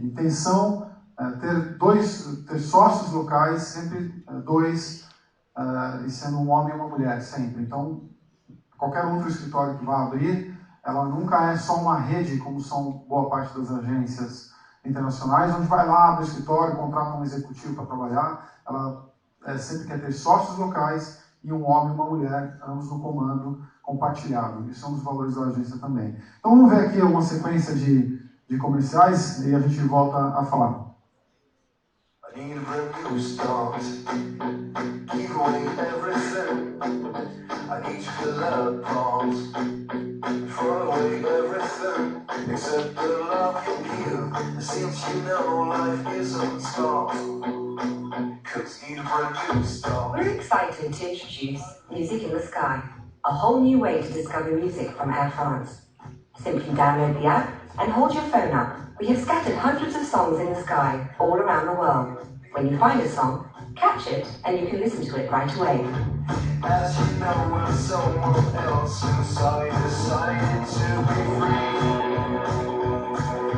intenção ter sócios locais, sempre 2, e sendo um homem e uma mulher, sempre. Então, qualquer outro escritório que vá abrir, ela nunca é só uma rede, como são boa parte das agências internacionais, onde vai lá, abre o escritório, contrata um executivo para trabalhar. Ela sempre quer ter sócios locais e um homem e uma mulher, ambos no comando compartilhado. Isso é um dos valores da agência também. Então vamos ver aqui uma sequência de comerciais e a gente volta a falar. I need a brand new start. Give away everything. I need to fill out palms. Throw away everything except the love you give. Since you know life isn't start. Cause need a brand new start. We're excited to introduce Music in the Sky, a whole new way to discover music from Air France. Simply download the app and hold your phone up. We have scattered hundreds of songs in the sky all around the world. When you find a song, catch it and you can listen to it right away. As you know, when someone else inside decided to be free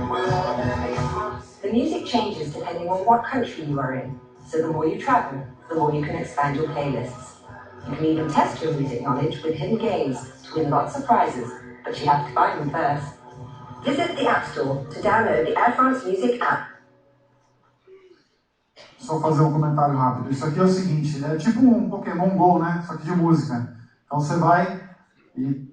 without any fuss. The music changes depending on what country you are in. So the more you travel, the more you can expand your playlists. You can even test your music knowledge with hidden games to win lots of prizes, but you have to find them first. Visit the App Store to download the Air France Music app. Só fazer um comentário rápido. Isso aqui é o seguinte, é tipo um Pokémon GO, né? Só que de música. Então você vai e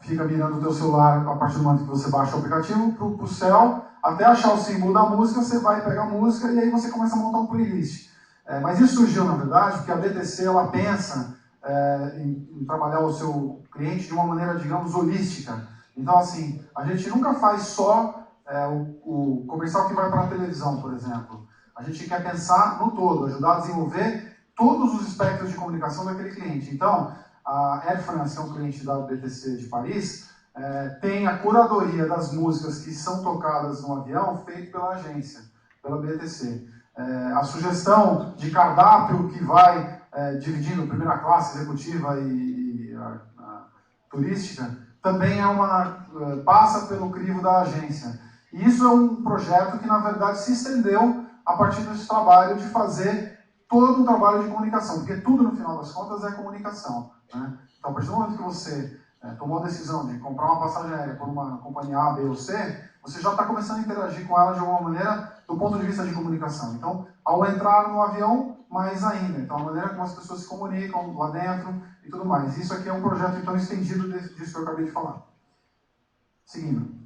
fica mirando o teu celular a partir do momento que você baixa o aplicativo pro céu, até achar o símbolo da música, você vai pegar a música e aí você começa a montar um playlist. Mas isso surgiu, na verdade, porque a BTC ela pensa em trabalhar o seu cliente de uma maneira, digamos, holística. Então, assim, a gente nunca faz só o comercial que vai para a televisão, por exemplo. A gente quer pensar no todo, ajudar a desenvolver todos os espectros de comunicação daquele cliente. Então, a Air France, que é um cliente da BTC de Paris, tem a curadoria das músicas que são tocadas no avião feito pela agência, pela BTC. A sugestão de cardápio que vai dividindo primeira classe, executiva e a turística, também passa pelo crivo da agência. E isso é um projeto que, na verdade, se estendeu a partir desse trabalho de fazer todo um trabalho de comunicação, porque tudo, no final das contas, é comunicação, né? Então, a partir do momento que você tomou a decisão de comprar uma passagem aérea por uma companhia A, B ou C, você já está começando a interagir com ela de alguma maneira do ponto de vista de comunicação. Então, ao entrar no avião, mais ainda. Então, a maneira como as pessoas se comunicam lá dentro e tudo mais. Isso aqui é um projeto, então, estendido disso que eu acabei de falar. Seguindo.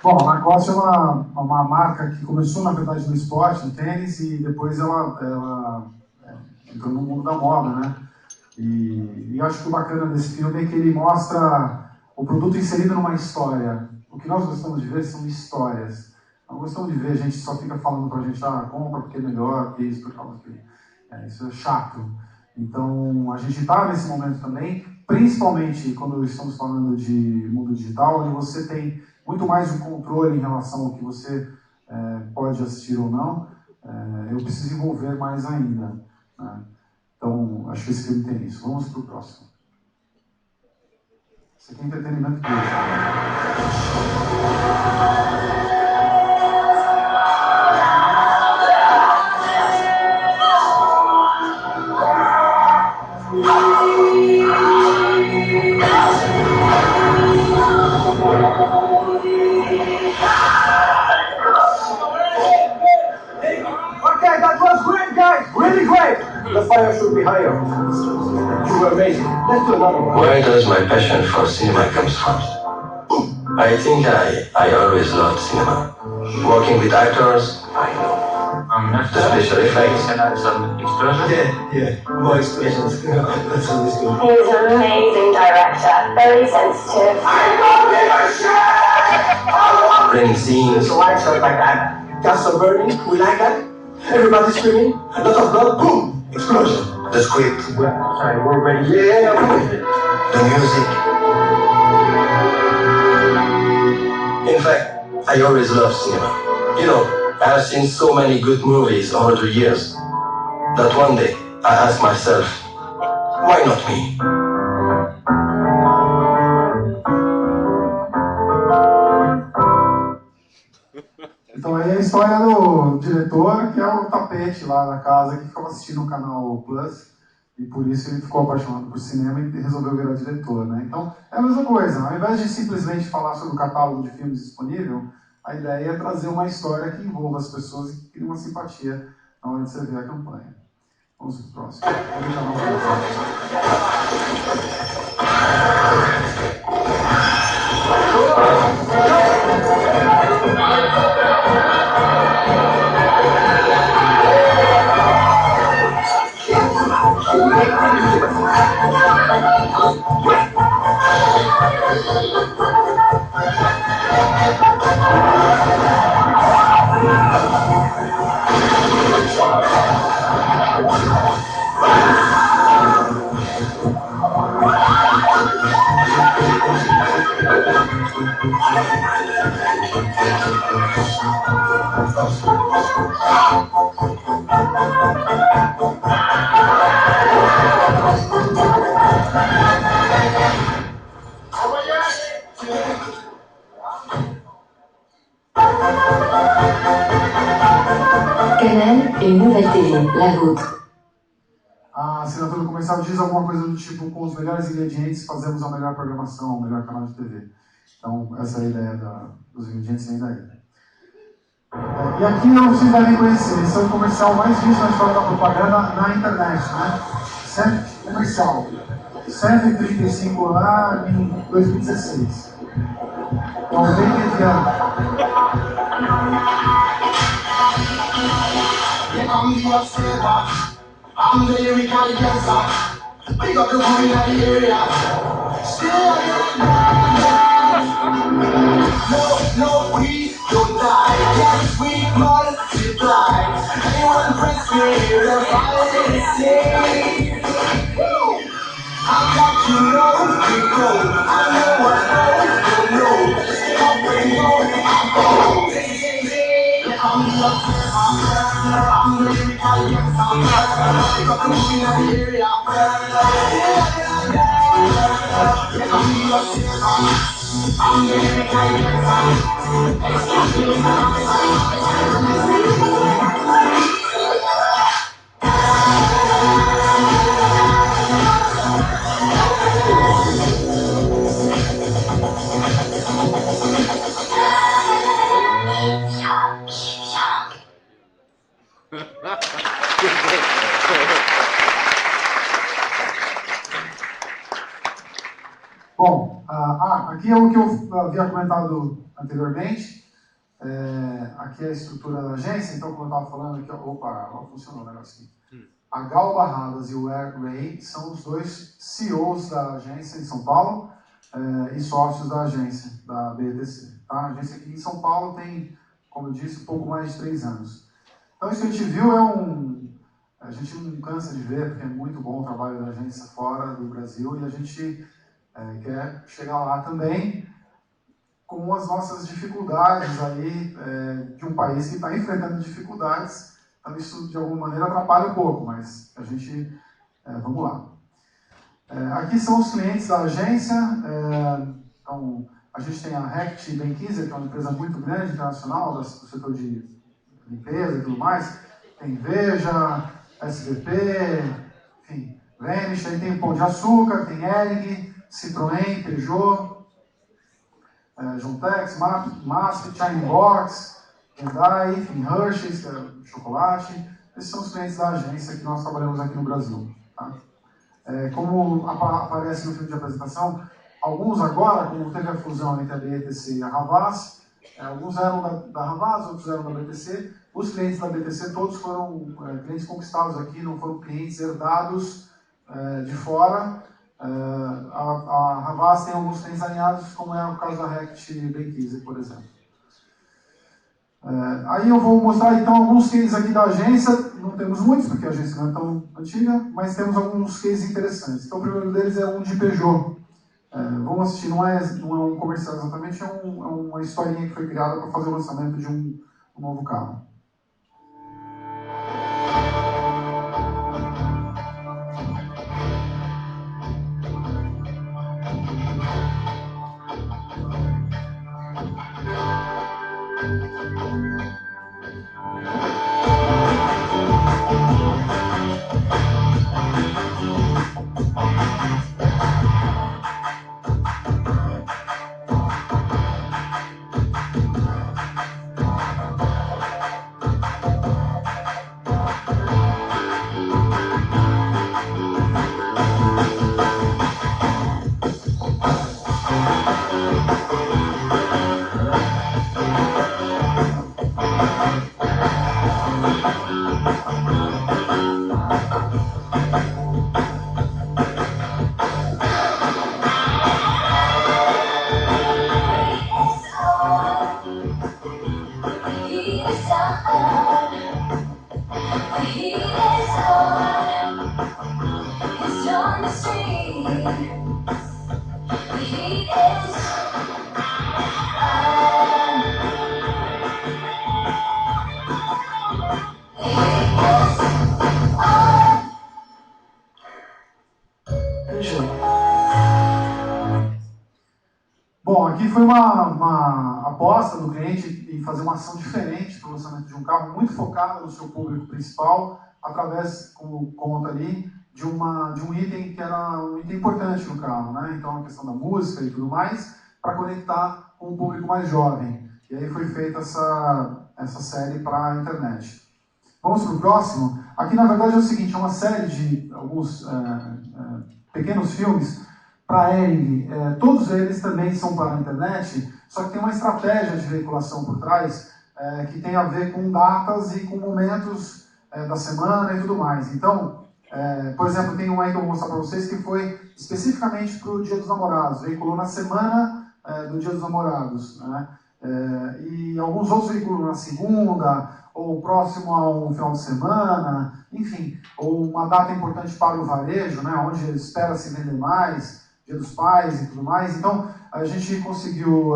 Bom, a Lacoste é uma marca que começou, na verdade, no esporte, no tênis, e depois ela entrou no mundo da moda, né? E acho que o bacana desse filme é que ele mostra o produto inserido numa história. O que nós gostamos de ver são histórias. Não gostamos de ver, a gente só fica falando pra gente, compra porque é melhor, porque isso, por causa que... isso é chato. Então, a gente está nesse momento também, principalmente quando estamos falando de mundo digital, onde você tem muito mais um controle em relação ao que você pode assistir ou não. Eu preciso envolver mais ainda, né? Então, acho que esse filme tem isso. Vamos para o próximo. Esse aqui é entretenimento puro. Okay, that was great, guys. Really great. The fire should be higher. You were amazing. Let's do another one. Where does my passion for cinema comes from? I think I always loved cinema. Working with actors, I know. The special effects. Can I have some explosions? Yeah, more expressions. That's understood. He's an amazing director, very sensitive. Bring scenes. Lights out like that. Castle burning, we like that. Everybody screaming, a lot of blood, boom, explosion. The script. Sorry, we're ready. Yeah, The music. In fact, I always loved cinema. You know, I have seen so many good movies over the years that one day I asked myself, why not me? Então aí é a história do diretor, que é o tapete lá da casa, que ficava assistindo o canal Plus, e por isso ele ficou apaixonado por cinema e resolveu virar diretor, né? Então é a mesma coisa, ao invés de simplesmente falar sobre o catálogo de filmes disponível, a ideia é trazer uma história que envolva as pessoas e que crie uma simpatia na hora de você ver a campanha. Vamos para o próximo. Vou deixar no Thank you. Canal, une nouvelle télé, la vôtre. A assinatura comercial diz alguma coisa do tipo: com os melhores ingredientes fazemos a melhor programação, o melhor canal de TV. Então, essa é a ideia dos ingredientes vem daí. E aqui vocês devem conhecer, esse é o comercial mais visto na história da propaganda na internet, né? Comercial. 135 lá em 2016. Então, bem mediano. I'm the lyrical dancer. Big up the woman in the area. Still no, we don't die. Yes, we multiply. Anyone press me, the fire is safe. I've got to know we go. I know what knows don't know. Stay up and go, I go. I'm the lyrical dancer. Big up the woman in the area. I'm the lyrical dancer. Excuse Bom, aqui é o que eu havia comentado anteriormente. Aqui é a estrutura da agência, então, como eu estava falando aqui, opa, funcionou o negócio aqui. A Gal Barradas e o Eric Ray são os dois CEOs da agência em São Paulo e sócios da agência, da BETC. Tá? A agência aqui em São Paulo tem, como eu disse, pouco mais de 3 anos. Então, isso que a gente viu a gente não cansa de ver, porque é muito bom o trabalho da agência fora do Brasil, e a gente quer chegar lá também com as nossas dificuldades aí, de um país que está enfrentando dificuldades. Então isso de alguma maneira atrapalha um pouco, mas a gente, vamos lá. Aqui são os clientes da agência. Então, a gente tem a Rect Benkiser, que é uma empresa muito grande, internacional, do setor de limpeza e tudo mais. Tem Veja, SBP, enfim, Vanish, aí tem Pão de Açúcar, tem Hering, Citroën, Peugeot, Jontex, Masp, China Box, Hyundai, enfim, Hershey's, que é chocolate. Esses são os clientes da agência que nós trabalhamos aqui no Brasil. Tá? Como aparece no filme de apresentação, alguns agora, como teve a fusão entre a BETC e a Havas, alguns eram da Havas, outros eram da BETC. Os clientes da BETC todos foram clientes conquistados aqui, não foram clientes herdados de fora. A Havas tem alguns clientes alinhados, como é o caso da Rect Benkiser, por exemplo. Aí eu vou mostrar então alguns cases aqui da agência. Não temos muitos, porque a agência não é tão antiga, mas temos alguns cases interessantes. Então o primeiro deles é um de Peugeot. Vamos assistir, não é um comercial exatamente, é uma historinha que foi criada para fazer o lançamento de um novo carro. foi uma aposta do cliente em fazer uma ação diferente para o lançamento de um carro, muito focado no seu público principal, através, como conta ali, de um item que era um item importante no carro, né? Então a questão da música e tudo mais, para conectar com o público mais jovem. E aí foi feita essa série para a internet. Vamos para o próximo. Aqui na verdade é o seguinte, é uma série de alguns pequenos filmes para Ering. Todos eles também são para a internet, só que tem uma estratégia de veiculação por trás que tem a ver com datas e com momentos da semana e tudo mais. Então, por exemplo, tem um aí que eu vou mostrar para vocês que foi especificamente para o Dia dos Namorados, veiculou na semana do Dia dos Namorados, né? E alguns outros veiculam na segunda, ou próximo a um final de semana, enfim, ou uma data importante para o varejo, né? Onde espera se vender mais, Dia dos Pais e tudo mais. Então, a gente conseguiu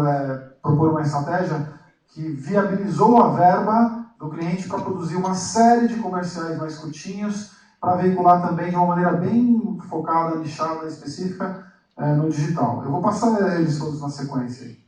propor uma estratégia que viabilizou a verba do cliente para produzir uma série de comerciais mais curtinhos, para veicular também de uma maneira bem focada, nichada, específica no digital. Eu vou passar eles todos na sequência aí.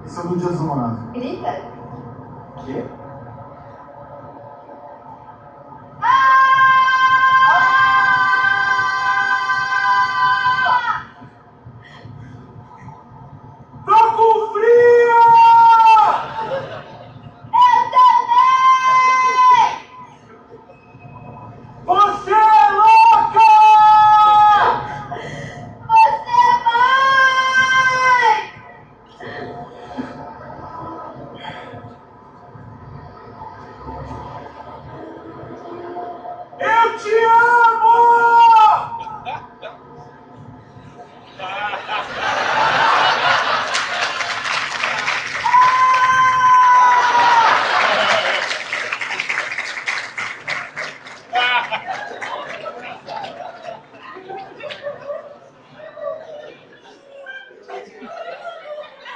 Esse é o do Dia dos Namorados. Grita. Quê? Tô com frio! Eu também! Você é louca! Você vai! Eu te amo!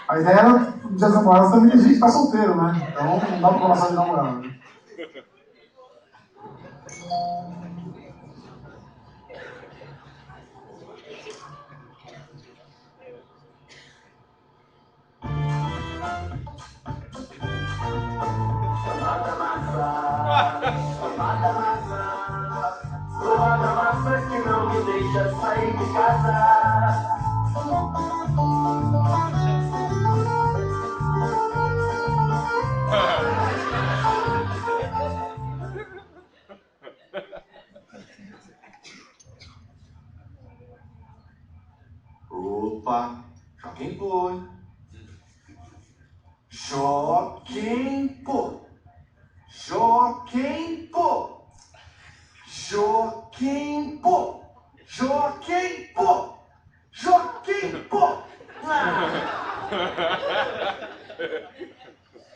A ideia era, no Dia dos Namorados também a gente tá solteiro, né? Então não dá pra passar de namorado. Né? Suada massa que não me deixa sair de casa. Opa, Joaquim Pô. Joaquim Pô. Joaquim Pô. Joaquim Pô. Joaquim Pô. Joaquim Pô.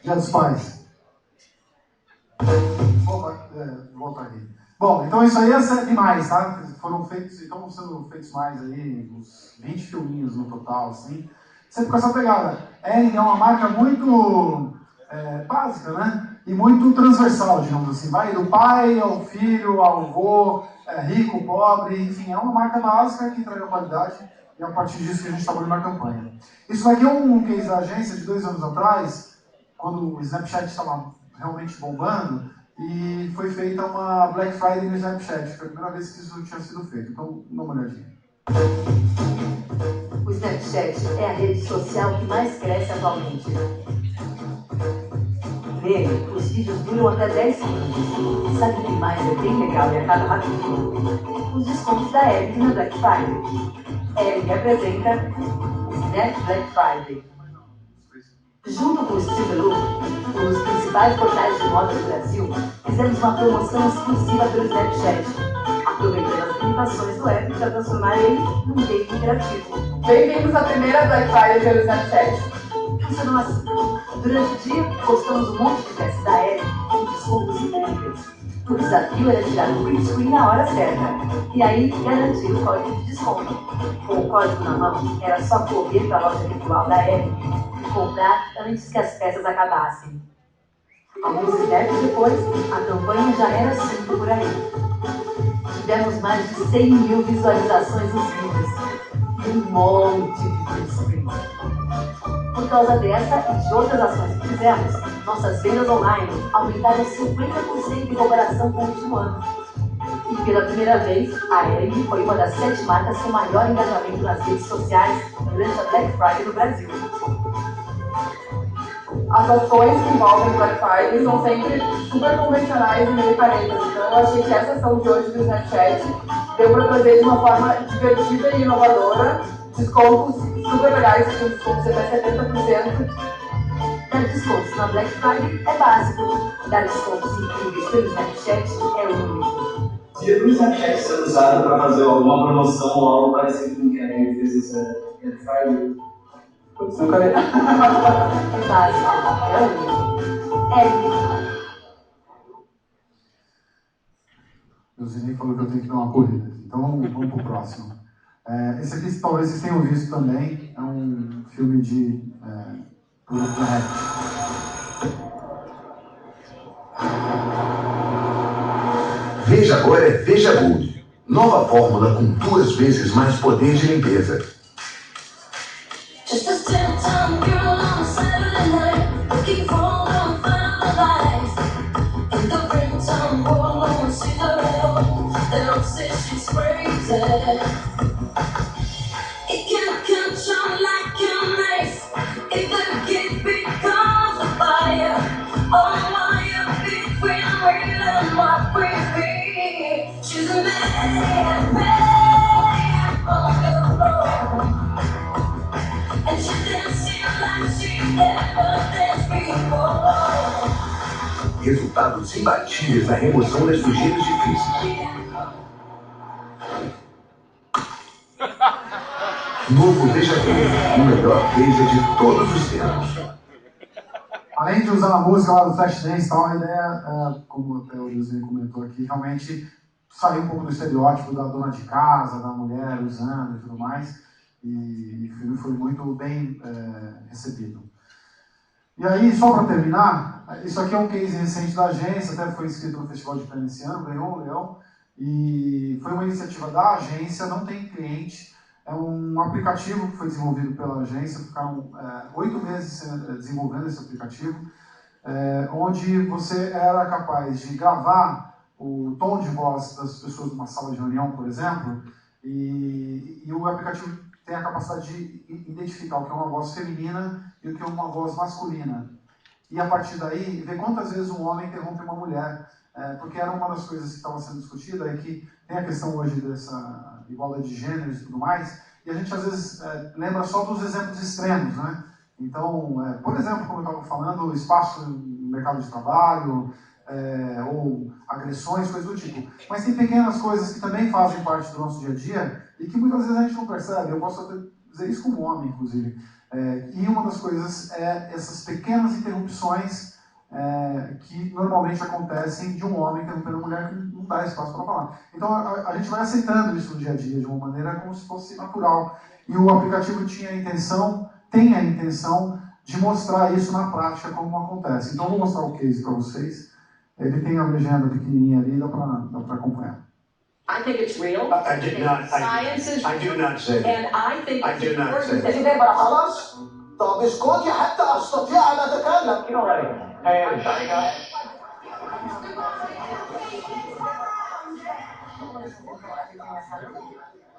Dia dos Pais. Opa, volta aqui. Bom, então isso aí é demais, tá? Foram feitos, estão sendo feitos mais aí, uns 20 filminhos no total, assim. Sempre com essa pegada. Ering é uma marca muito básica, né? E muito transversal, digamos assim. Vai do pai ao filho, ao avô, rico, pobre, enfim, é uma marca básica que entrega qualidade e a partir disso que a gente trabalhou na campanha. Isso daqui é um case da agência de 2 anos atrás, quando o Snapchat estava realmente bombando, e foi feita uma Black Friday no Snapchat. Foi a primeira vez que isso tinha sido feito. Então, dá uma olhadinha. O Snapchat é a rede social que mais cresce atualmente. Nele, os vídeos duram até 10 segundos. Sabe o que mais é bem legal e acaba rapidinho? Os descontos da Eric na Black Friday. Eric apresenta Snap Black Friday. Junto com o Steve Look, os principais portais de moda do Brasil, fizemos uma promoção exclusiva pelo Snapchat, aproveitando as limitações do app para transformar ele num game interativo. Bem-vindos à primeira Black Friday pelo Snapchat. Funcionou assim. Durante o dia, postamos um monte de peças da Eric com descontos incríveis. O desafio era tirar o print screen na hora certa e aí garantir o código de desconto. Com o código na mão, era só correr para a loja virtual da Eric e comprar antes que as peças acabassem. Alguns snaps depois, a campanha já era sempre por aí. Tivemos mais de 100 mil visualizações nos vídeos e um monte de print screen. Por causa dessa e de outras ações que fizemos, nossas vendas online aumentaram 50% em comparação com o último ano. E pela primeira vez, a Eric foi uma das 7 marcas com maior engajamento nas redes sociais durante a Black Friday no Brasil. As ações que envolvem Black Friday são sempre super convencionais e meio caretas, então eu achei que essa ação de hoje do Snapchat deu para trazer de uma forma divertida e inovadora descontos super legais, com descontos de até 70%. Dar descontos na Black Friday é básico, dar descontos incríveis pelo Snapchat é único. Se o Snapchat ser usado para fazer alguma promoção ou algo parecido com o que a Eric fez essa Black Friday, nunca vi. É básico, é único. É único. O Zinei falou que eu tenho que dar uma corrida aqui, então vamos pro próximo. Esse aqui talvez vocês tenham visto também, é um filme de produto da Hack. Veja agora é Veja Gold. Nova fórmula com 2 vezes mais poder de limpeza. Just a ten-time girl on a Saturday night, looking for a final life. In the ringtone world, no one sees her at all. They don't say she's crazy. It can cut you like a knife if the gift becomes a fire. Oh, why a between real and what we be? She's a man on the road. And she dancing like she never danced before. Resultados imbatíveis na remoção das sujeiras difíceis. Novo Veja Gold, o melhor Veja de todos os tempos. Além de usar a música lá do Flashdance, tal, a ideia, como até o José comentou aqui, realmente sair um pouco do estereótipo da dona de casa, da mulher usando e tudo mais. E o filme foi muito bem recebido. E aí, só para terminar, isso aqui é um case recente da agência, até foi inscrito no Festival de Cannes esse ano, ganhou um leão, e foi uma iniciativa da agência, não tem cliente, é um aplicativo que foi desenvolvido pela agência, ficaram 8 meses desenvolvendo esse aplicativo, onde você era capaz de gravar o tom de voz das pessoas numa sala de reunião, por exemplo, e o aplicativo tem a capacidade de identificar o que é uma voz feminina e o que é uma voz masculina. E a partir daí, ver quantas vezes um homem interrompe uma mulher. Porque era uma das coisas que estava sendo discutida, é que tem a questão hoje dessa igualdade de gêneros e tudo mais, e a gente às vezes lembra só dos exemplos extremos, né? Então, por exemplo, como eu estava falando, espaço no mercado de trabalho, ou agressões, coisas do tipo. Mas tem pequenas coisas que também fazem parte do nosso dia a dia e que muitas vezes a gente não percebe. Eu posso até dizer isso como homem, inclusive. E uma das coisas é essas pequenas interrupções que normalmente acontecem de um homem interrompendo uma mulher que não dá espaço para falar. Então a gente vai aceitando isso no dia a dia de uma maneira como se fosse natural. E o aplicativo tem a intenção de mostrar isso na prática como acontece. Então eu vou mostrar o case para vocês. Ele tem a legenda pequenininha ali, dá para acompanhar. I think it's real. I did not. Science is I do not say that. And I think I it's do not say important that. that ديبورا خلاص؟ طب اسكتي حتى استطيع ان اتكلم. You know what? I'm sorry, go ahead.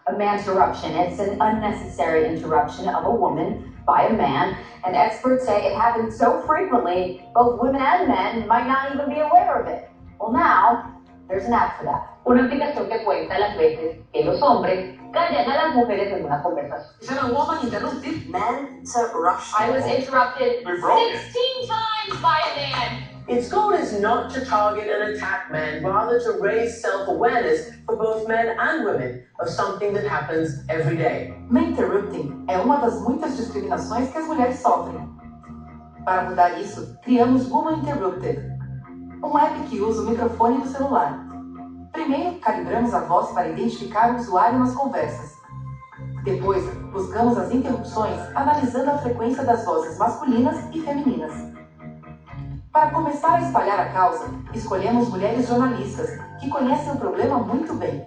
A manterruption. It's an unnecessary interruption of a woman by a man, and experts say it happens so frequently, both women and men might not even be aware of it. Well, now, there's an app for that. Una aplicación que cuenta las veces que los hombres callan a las mujeres en una conversación. Is that a woman interrupted? Manterruption. I was interrupted We broke it. 16 times by a man. Its goal is not to target and attack men, rather to raise self-awareness for both men and women of something that happens every day. Manterrupting é uma das muitas discriminações que as mulheres sofrem. Para mudar isso, criamos Woman Interrupted, um app que usa o microfone do celular. Primeiro, calibramos a voz para identificar o usuário nas conversas. Depois, buscamos as interrupções analisando a frequência das vozes masculinas e femininas. Para começar a espalhar a causa, escolhemos mulheres jornalistas que conhecem o problema muito bem.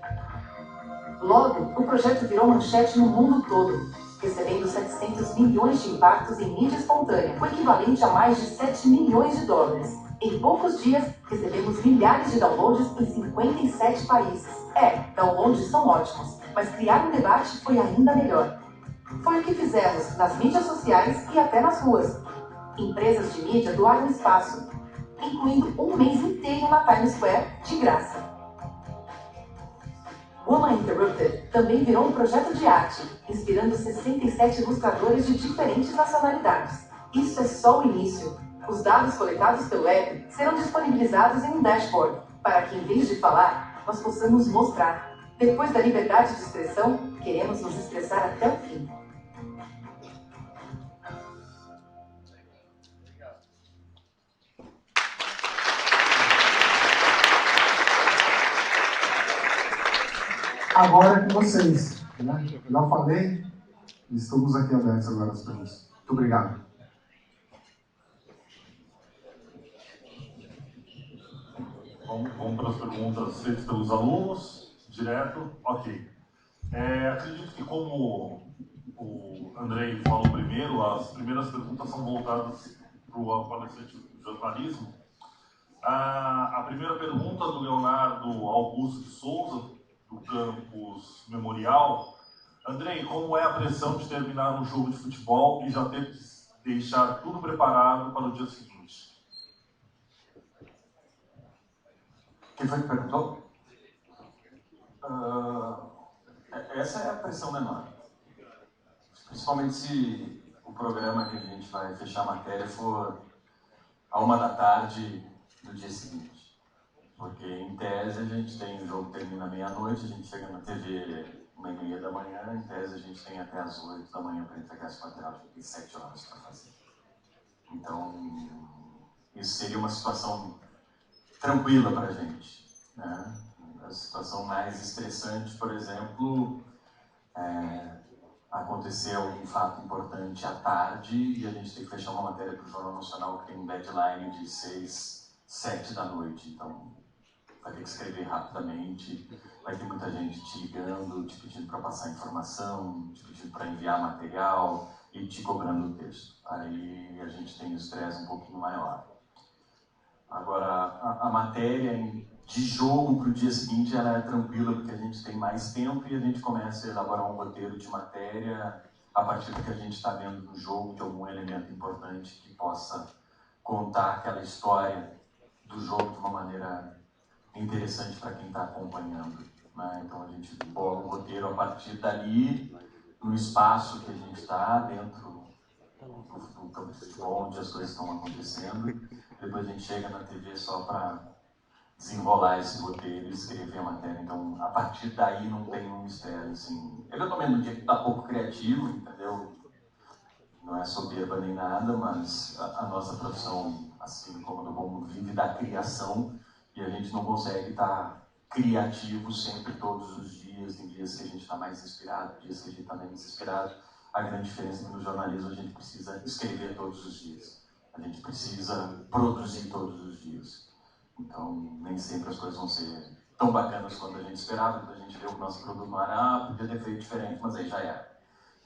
Logo, o projeto virou manchete no mundo todo, recebendo 700 milhões de impactos em mídia espontânea, o equivalente a mais de 7 milhões de dólares. Em poucos dias, recebemos milhares de downloads em 57 países. Downloads são ótimos, mas criar um debate foi ainda melhor. Foi o que fizemos nas mídias sociais e até nas ruas. Empresas de mídia doaram espaço, incluindo um mês inteiro na Times Square de graça. Woman Interrupted também virou um projeto de arte, inspirando 67 ilustradores de diferentes nacionalidades. Isso é só o início. Os dados coletados pelo app serão disponibilizados em um dashboard, para que, em vez de falar, nós possamos mostrar. Depois da liberdade de expressão, queremos nos expressar até o fim. Agora é com vocês. Né? Eu já falei, estamos aqui abertos agora às perguntas. Muito obrigado. Vamos para as perguntas feitas pelos alunos, direto. Ok. Acredito que como o Andrei falou primeiro, as primeiras perguntas são voltadas para o palestrante de jornalismo. A primeira pergunta do Leonardo Augusto de Souza, do Campus Memorial. Andrei, como é a pressão de terminar um jogo de futebol e já ter que deixar tudo preparado para o dia seguinte? Quem foi que perguntou? Essa é a pressão menor. Principalmente se o programa que a gente vai fechar a matéria for à 13h do dia seguinte. Porque, em tese, a gente tem o jogo que termina meia-noite, a gente chega na TV 1h30 da manhã, em tese a gente tem até as 8 da manhã para entregar esse material, a gente tem 7 horas para fazer. Então, isso seria uma situação tranquila para a gente. Né? A situação mais estressante, por exemplo, aconteceu um fato importante à tarde e a gente tem que fechar uma matéria para o Jornal Nacional que tem um deadline de 6, 7 da noite. Então, vai ter que escrever rapidamente, vai ter muita gente te ligando, te pedindo para passar informação, te pedindo para enviar material e te cobrando o texto. Aí a gente tem um estresse um pouquinho maior. Agora, a matéria de jogo para o dia seguinte ela é tranquila porque a gente tem mais tempo e a gente começa a elaborar um roteiro de matéria a partir do que a gente está vendo no jogo, de algum elemento importante que possa contar aquela história do jogo de uma maneira interessante para quem está acompanhando. Né? Então a gente bola um roteiro a partir dali, no espaço que a gente está, dentro do campo de futebol, onde as coisas estão acontecendo. Depois a gente chega na TV só para desenrolar esse roteiro e escrever a matéria. Então, a partir daí não tem um mistério, assim. Eventualmente, no dia que está pouco criativo, entendeu? Não é soberba nem nada, mas a nossa profissão, assim como do bom vive da criação, e a gente não consegue estar criativo sempre, todos os dias. Tem dias que a gente está mais inspirado, dias que a gente está menos inspirado. A grande diferença é que no jornalismo a gente precisa escrever todos os dias. A gente precisa produzir todos os dias. Então, nem sempre as coisas vão ser tão bacanas quanto a gente esperava. Quando a gente vê o nosso produto no ar, podia ter feito diferente, mas aí já era.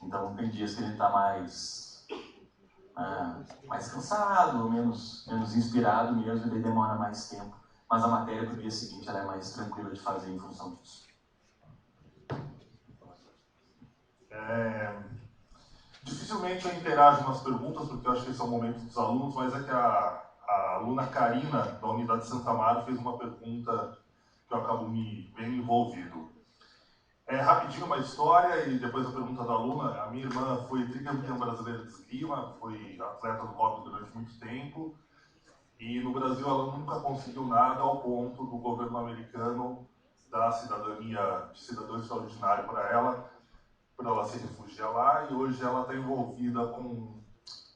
Então tem dias que ele está mais cansado, menos inspirado mesmo, e daí demora mais tempo. Mas a matéria para o dia seguinte ela é mais tranquila de fazer em função disso. Dificilmente eu interajo nas perguntas, porque eu acho que esse é o momento dos alunos, mas é que a aluna Karina, da Unidade Santa Amaro, fez uma pergunta que eu acabo me bem envolvido. Rapidinho uma história e depois a pergunta da aluna. A minha irmã foi tricampeã brasileira de esgrima, foi atleta do COP durante muito tempo, e no Brasil ela nunca conseguiu nada ao ponto do governo americano dar cidadania de cidadão extraordinário para ela se refugiar lá, e hoje ela está envolvida com o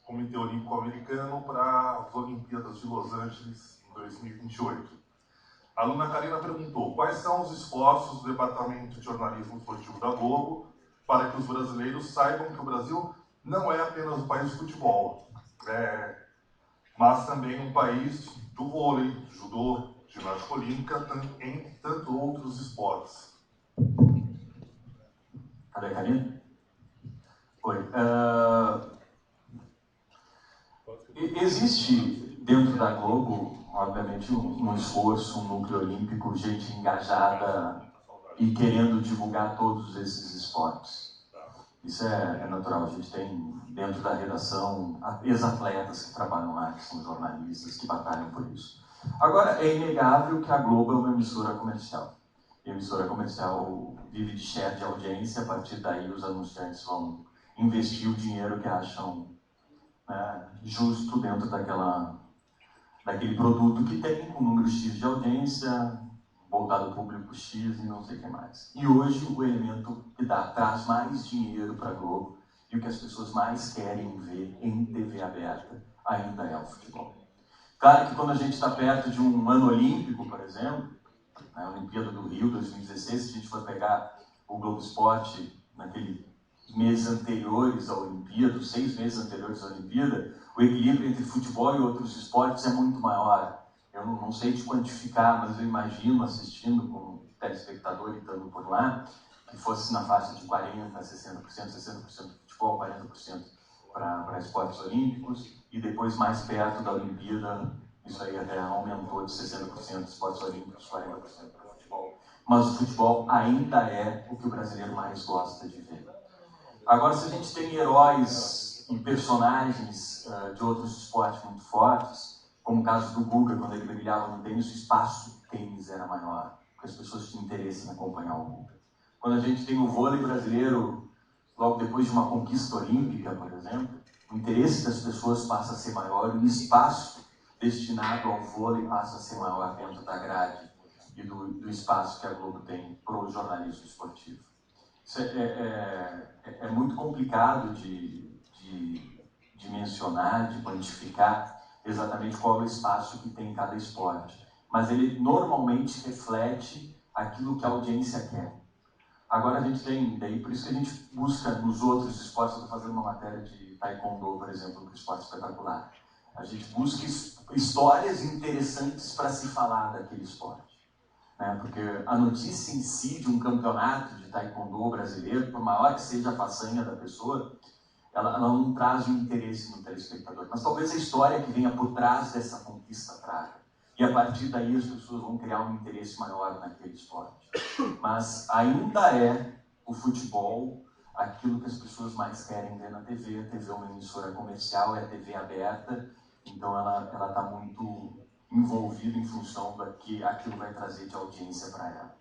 Comitê Olímpico Americano para as Olimpíadas de Los Angeles em 2028. A aluna Karina perguntou: quais são os esforços do Departamento de Jornalismo Esportivo da Globo para que os brasileiros saibam que o Brasil não é apenas um país de futebol, mas também um país do vôlei, judô, ginástica olímpica, entre tantos outros esportes. Cadê a Karina? Oi. Existe dentro da Globo, obviamente, um esforço, um núcleo olímpico, gente engajada e querendo divulgar todos esses esportes. Isso é natural. A gente tem dentro da redação ex-atletas que trabalham lá, que são jornalistas, que batalham por isso. Agora, é inegável que a Globo é uma emissora comercial. E a emissora comercial vive de share de audiência, a partir daí os anunciantes vão investir o dinheiro que acham justo dentro daquele produto que tem um número X de audiência, voltado ao público X e não sei o que mais. E hoje o elemento que traz mais dinheiro para a Globo e o que as pessoas mais querem ver em TV aberta ainda é o futebol. Claro que quando a gente está perto de um ano olímpico, por exemplo, a Olimpíada do Rio 2016, se a gente for pegar o Globo Esporte naqueles meses anteriores à Olimpíada, os 6 meses anteriores à Olimpíada, o equilíbrio entre futebol e outros esportes é muito maior. Eu não sei te quantificar, mas eu imagino assistindo como telespectador e estando por lá, que fosse na faixa de 40%, 60% futebol, 40% para esportes olímpicos, e depois mais perto da Olimpíada, isso aí até aumentou de 60% esportes olímpicos, 40% para futebol. Mas o futebol ainda é o que o brasileiro mais gosta de ver. Agora, se a gente tem heróis e personagens de outros esportes muito fortes, como o caso do Guga, quando ele brilhava no tênis, o espaço do tênis era maior, porque as pessoas tinham interesse em acompanhar o Guga. Quando a gente tem o vôlei brasileiro, logo depois de uma conquista olímpica, por exemplo, o interesse das pessoas passa a ser maior e o espaço destinado ao vôlei passa a ser maior dentro da grade e do espaço que a Globo tem para o jornalismo esportivo. Isso é muito complicado de mencionar, de quantificar exatamente qual é o espaço que tem em cada esporte, mas ele normalmente reflete aquilo que a audiência quer. Agora a gente tem, daí por isso que a gente busca nos outros esportes, eu estou fazendo uma matéria de taekwondo, por exemplo, que é um esporte espetacular. A gente busca histórias interessantes para se falar daquele esporte. Porque a notícia em si de um campeonato de taekwondo brasileiro, por maior que seja a façanha da pessoa, ela não traz um interesse no telespectador. Mas talvez a história que venha por trás dessa conquista traga. E a partir daí as pessoas vão criar um interesse maior naquele esporte. Mas ainda é o futebol aquilo que as pessoas mais querem ver na TV. A TV é uma emissora comercial, é a TV aberta, então ela está muito envolvida em função do que aquilo vai trazer de audiência para ela,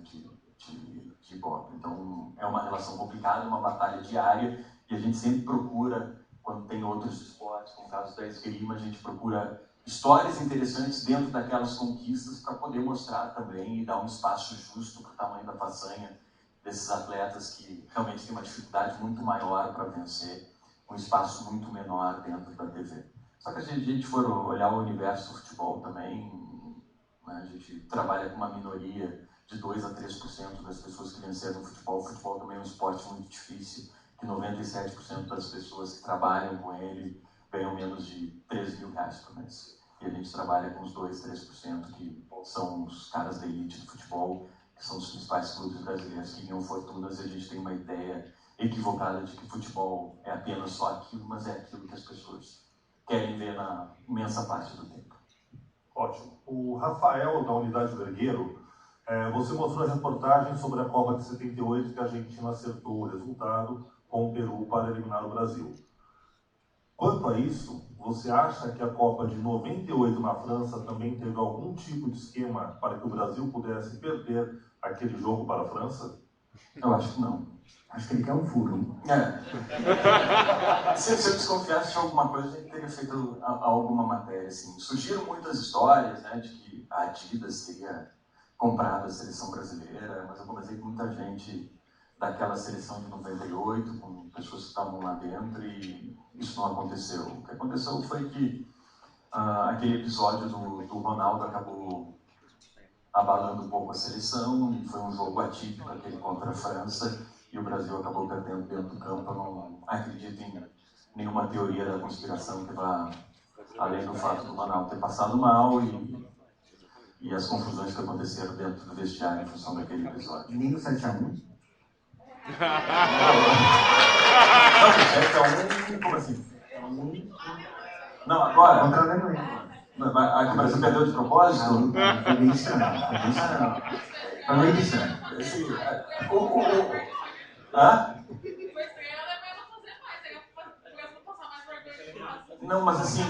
de Ibope. Então é uma relação complicada, uma batalha diária, e a gente sempre procura, quando tem outros esportes, como o caso da esgrima, a gente procura histórias interessantes dentro daquelas conquistas para poder mostrar também e dar um espaço justo para o tamanho da façanha desses atletas que realmente têm uma dificuldade muito maior para vencer, um espaço muito menor dentro da TV. Só que se a gente for olhar o universo do futebol também, a gente trabalha com uma minoria de 2 a 3% das pessoas que venceram o futebol. O futebol também é um esporte muito difícil, que 97% das pessoas que trabalham com ele ganham menos de R$3.000 por mês. e a gente trabalha com os 2, 3% que são os caras da elite do futebol, que são os principais clubes brasileiros que ganham fortunas, e a gente tem uma ideia equivocada de que futebol é apenas só aquilo, mas é aquilo que as pessoas querem ver na imensa parte do tempo. Ótimo. O Rafael, da Unidade Vergueiro, você mostrou a reportagem sobre a Copa de 78 que a Argentina acertou o resultado com o Peru para eliminar o Brasil. Quanto a isso, você acha que a Copa de 98 na França também teve algum tipo de esquema para que o Brasil pudesse perder aquele jogo para a França? Eu acho que não. Acho que ele quer um furo. Se eu desconfiasse de alguma coisa, a gente teria feito alguma matéria. Assim. Surgiram muitas histórias, né, de que a Adidas teria comprado a seleção brasileira, mas eu conversei com muita gente daquela seleção de 98, com pessoas que estavam lá dentro, e isso não aconteceu. O que aconteceu foi que aquele episódio do Ronaldo acabou abalando um pouco a seleção, e foi um jogo atípico, aquele contra a França, e o Brasil acabou perdendo dentro do campo. Eu não acredito em nenhuma teoria da conspiração que vá além do fato do Ronaldo ter passado mal e as confusões que aconteceram dentro do vestiário em função daquele episódio. Nem no 7x1? Não, 7x1, como assim? Não, agora? Contra a Alemanha. A Brasil perdeu de propósito? Foi bem estranho. Foi bem estranho. Hã? Não, mas assim,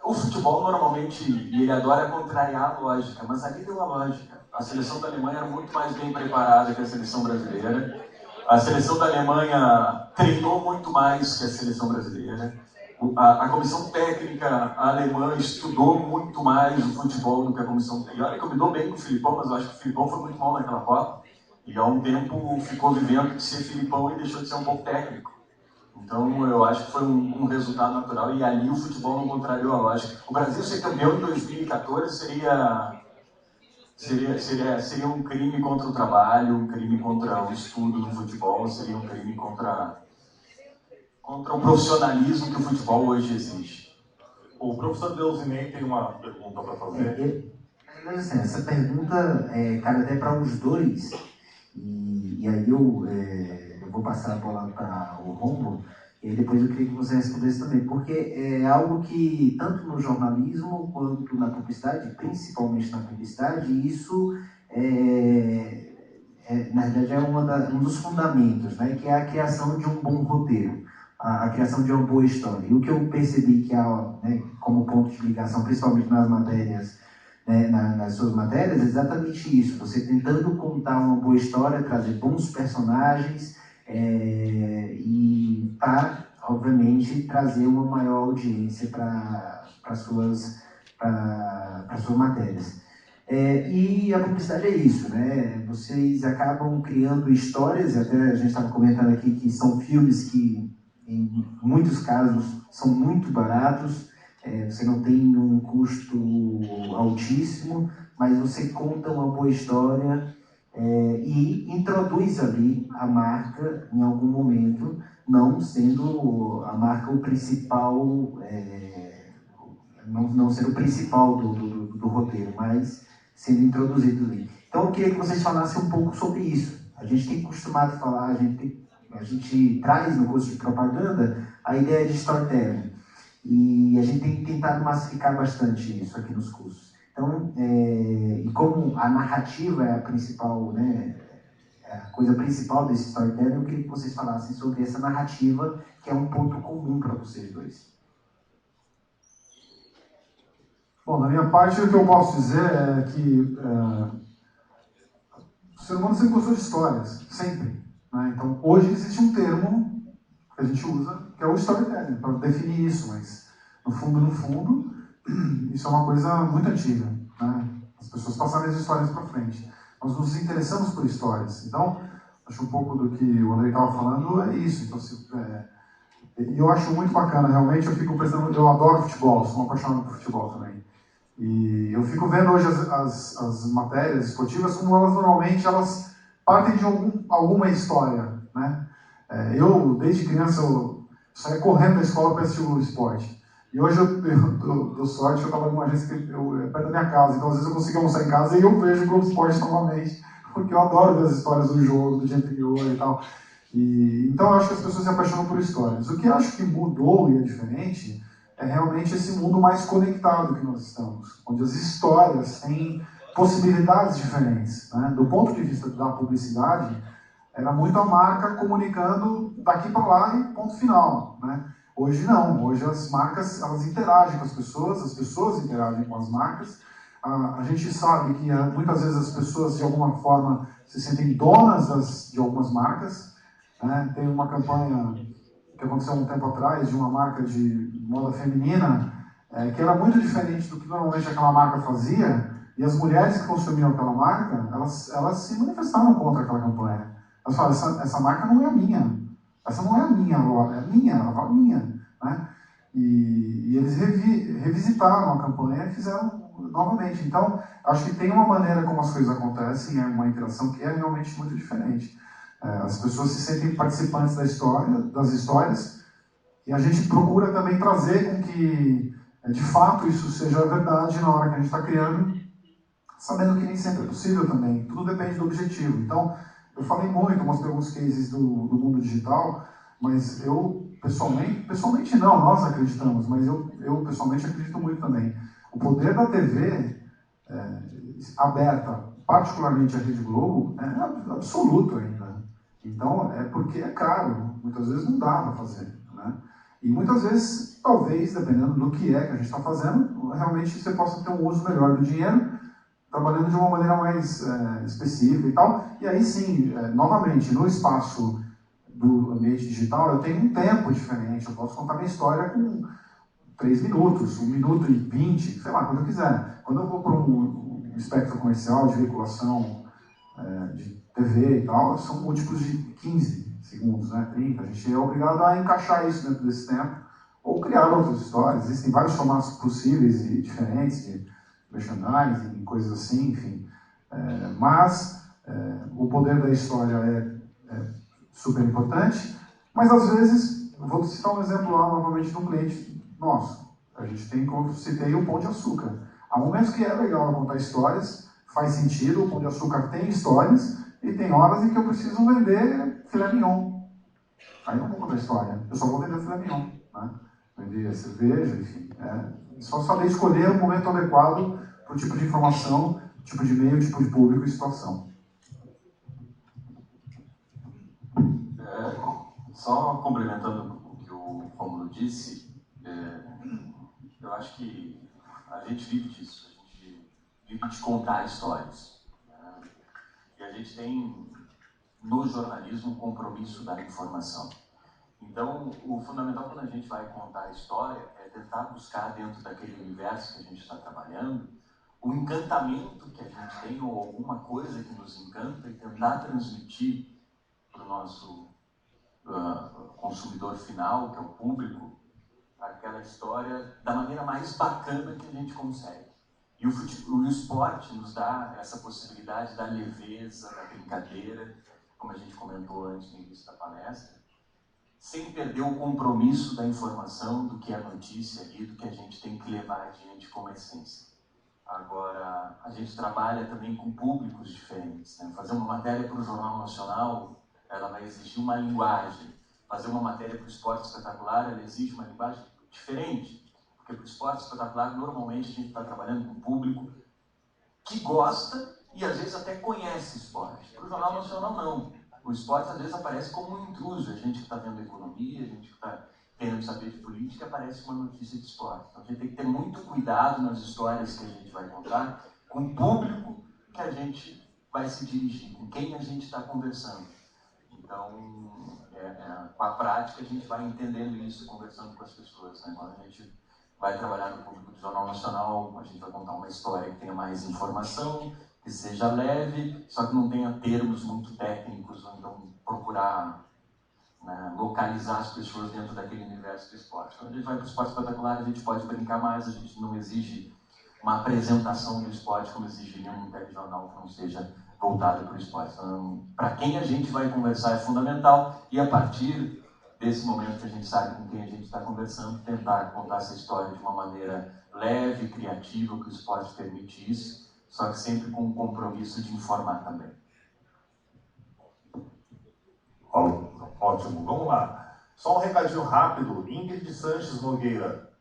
o futebol normalmente, ele adora contrariar a lógica, mas ali deu a lógica. A seleção da Alemanha era muito mais bem preparada que a seleção brasileira. A seleção da Alemanha treinou muito mais que a seleção brasileira. A comissão técnica alemã estudou muito mais o futebol do que a comissão técnica. Olha que eu me dou bem com o Filipão, mas eu acho que o Filipão foi muito mal naquela Copa. E há um tempo ficou vivendo de ser Filipão e deixou de ser um pouco técnico. Então eu acho que foi um resultado natural, e ali o futebol não contrariou a lógica. O Brasil ser campeão em 2014 seria um crime contra o trabalho, um crime contra o estudo no futebol, seria um crime contra o profissionalismo que o futebol hoje exige. O professor Deusinei tem uma pergunta para fazer. Mas assim, essa pergunta cabe até para os dois, e aí eu vou passar a bola para o Romulo, e aí depois eu queria que você respondesse também, porque é algo que, tanto no jornalismo quanto na publicidade, principalmente na publicidade, isso na verdade é um dos fundamentos, né, que é a criação de um bom roteiro, a criação de uma boa história. E o que eu percebi que há, né, como ponto de ligação, principalmente nas matérias, né, nas suas matérias, é exatamente isso, você tentando contar uma boa história, trazer bons personagens, e obviamente, trazer uma maior audiência para as suas matérias. E a publicidade é isso, né? Vocês acabam criando histórias, e até a gente estava comentando aqui que são filmes que, em muitos casos, são muito baratos, você não tem um custo altíssimo, mas você conta uma boa história, e introduz ali a marca em algum momento, não sendo a marca o principal, não sendo o principal do roteiro, mas sendo introduzido ali. Então eu queria que vocês falassem um pouco sobre isso. A gente tem costumado falar, a gente traz no curso de propaganda a ideia de storytelling, e a gente tem tentado massificar bastante isso aqui nos cursos. Então, e como a narrativa é a principal, né, a coisa principal desse storytelling, eu queria que vocês falassem sobre essa narrativa, que é um ponto comum para vocês dois. Bom, da minha parte, o que eu posso dizer é que o ser humano sempre gostou de histórias, sempre. Né? Então, hoje existe um termo que a gente usa, que é o storytelling, para definir isso, mas no fundo, isso é uma coisa muito antiga, né? As pessoas passaram as histórias para frente. Nós nos interessamos por histórias. Então, acho um pouco do que o Andrei estava falando é isso. Então, e eu acho muito bacana, realmente. Eu fico pensando, eu adoro futebol, sou um apaixonado por futebol também. E eu fico vendo hoje as matérias esportivas como elas normalmente elas partem de alguma história, né? Eu, desde criança, eu saía correndo da escola para assistir o esporte. E hoje eu dou sorte, eu estava numa agência perto da minha casa, então às vezes eu consigo almoçar em casa e eu vejo o Globo Esporte novamente, porque eu adoro ver as histórias do jogo, do dia anterior e tal. Então eu acho que as pessoas se apaixonam por histórias. O que eu acho que mudou e é diferente é realmente esse mundo mais conectado que nós estamos, onde as histórias têm possibilidades diferentes, né? Do ponto de vista da publicidade, era muito a marca comunicando daqui para lá e ponto final, né? Hoje não, hoje as marcas elas interagem com as pessoas interagem com as marcas. A gente sabe que muitas vezes as pessoas de alguma forma se sentem donas de algumas marcas, né? Tem uma campanha que aconteceu um tempo atrás de uma marca de moda feminina que era muito diferente do que normalmente aquela marca fazia, e as mulheres que consumiam aquela marca, elas se manifestaram contra aquela campanha. Elas falaram, essa marca não é a minha. Essa não é a minha agora, é a minha, ela é a minha. Né? E eles revisitaram a campanha e fizeram novamente. Então, acho que tem uma maneira como as coisas acontecem, é uma interação que é realmente muito diferente. As pessoas se sentem participantes da história, das histórias, e a gente procura também trazer com que, de fato, isso seja verdade na hora que a gente está criando, sabendo que nem sempre é possível também. Tudo depende do objetivo. Então, eu falei muito, mostrei alguns cases do mundo digital, mas eu, pessoalmente não, nós acreditamos, mas eu pessoalmente acredito muito também. O poder da TV aberta, particularmente a Rede Globo, é absoluto ainda. Então, é porque é caro, muitas vezes não dá para fazer, né? E muitas vezes, talvez, dependendo do que a gente está fazendo, realmente você possa ter um uso melhor do dinheiro, trabalhando de uma maneira mais específica e tal. E aí sim, novamente, no espaço do ambiente digital, eu tenho um tempo diferente, eu posso contar minha história com 3 minutos, 1 minuto e 20, sei lá, quando eu quiser. Quando eu vou para um espectro comercial de veiculação de TV e tal, são múltiplos de 15 segundos, né, 30. A gente é obrigado a encaixar isso dentro desse tempo, ou criar outras histórias. Existem vários formatos possíveis e diferentes de merchandising, coisas assim, enfim. Mas o poder da história é super importante, mas às vezes, eu vou citar um exemplo lá novamente de um cliente nosso. A gente tem, como eu citei, o Pão de Açúcar. Há momentos que é legal contar histórias, faz sentido, o Pão de Açúcar tem histórias, e tem horas em que eu preciso vender filé mignon. Aí não vou contar história, eu só vou vender filé mignon, né? Vender cerveja, enfim. Só saber escolher o momento adequado para o tipo de informação, tipo de meio, tipo de público e situação. Só complementando o que o Rômulo disse, eu acho que a gente vive disso, a gente vive de contar histórias. E a gente tem, no jornalismo, um compromisso da informação. Então, o fundamental quando a gente vai contar a história é tentar buscar dentro daquele universo que a gente está trabalhando o encantamento que a gente tem ou alguma coisa que nos encanta e tentar transmitir para o nosso consumidor final, que é o público, aquela história da maneira mais bacana que a gente consegue. E o esporte nos dá essa possibilidade da leveza, da brincadeira, como a gente comentou antes no início da palestra, sem perder o compromisso da informação, do que é notícia ali, do que a gente tem que levar adiante como essência. Agora, a gente trabalha também com públicos diferentes, né? Fazer uma matéria para o Jornal Nacional, ela vai exigir uma linguagem. Fazer uma matéria para o Esporte Espetacular, ela exige uma linguagem diferente. Porque para o Esporte Espetacular, normalmente a gente está trabalhando com um público que gosta e às vezes até conhece esporte. Para o Jornal Nacional, não. O esporte às vezes aparece como um intruso. A gente que está vendo economia, a gente que está querendo saber de política, aparece uma notícia de esporte. Então a gente tem que ter muito cuidado nas histórias que a gente vai contar com o público que a gente vai se dirigir, com quem a gente está conversando. Então, com a prática, a gente vai entendendo isso, conversando com as pessoas. Né? Quando a gente vai trabalhar no público do Jornal Nacional, a gente vai contar uma história que tenha mais informação, que seja leve, só que não tenha termos muito técnicos, ou então procurar localizar as pessoas dentro daquele universo do esporte. Quando a gente vai para o Esporte Espetacular, a gente pode brincar mais, a gente não exige uma apresentação do esporte como exigiria num telejornal que não seja voltado para o esporte. Então, para quem a gente vai conversar é fundamental, e a partir desse momento que a gente sabe com quem a gente está conversando, tentar contar essa história de uma maneira leve, criativa, que o esporte permite isso, só que sempre com o compromisso de informar também. Ótimo, vamos lá. Só um recadinho rápido. Ingrid Sanches Nogueira.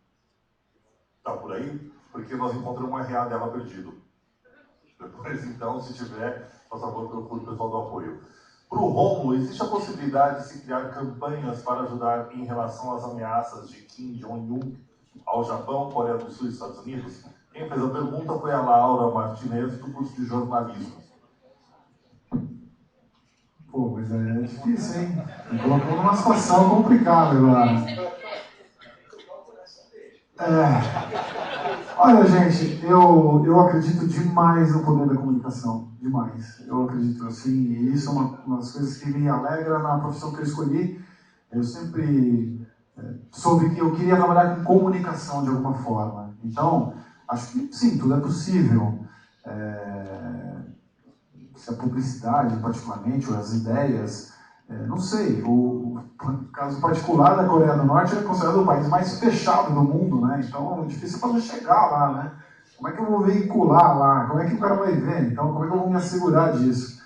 Tá por aí? Porque nós encontramos uma RA dela perdido. Depois, então, se tiver, por favor, procure o pessoal do apoio. Para o Rômulo, existe a possibilidade de se criar campanhas para ajudar em relação às ameaças de Kim Jong-un ao Japão, Coreia do Sul e Estados Unidos? Quem fez a pergunta foi a Laura Martinez, do curso de jornalismo. Pô, mas é difícil, hein? Me colocou numa situação complicada agora. Olha, gente, eu acredito demais no poder da comunicação. Demais. Eu acredito assim, e isso é uma das coisas que me alegra na profissão que eu escolhi. Eu sempre soube que eu queria trabalhar com comunicação de alguma forma. Então, acho que sim, tudo é possível. Se a publicidade, particularmente, ou as ideias, não sei, o caso particular da Coreia do Norte é considerado o país mais fechado do mundo, né? Então é difícil para chegar lá, né? Como é que eu vou veicular lá? Como é que o cara vai ver? Então, como é que eu vou me assegurar disso?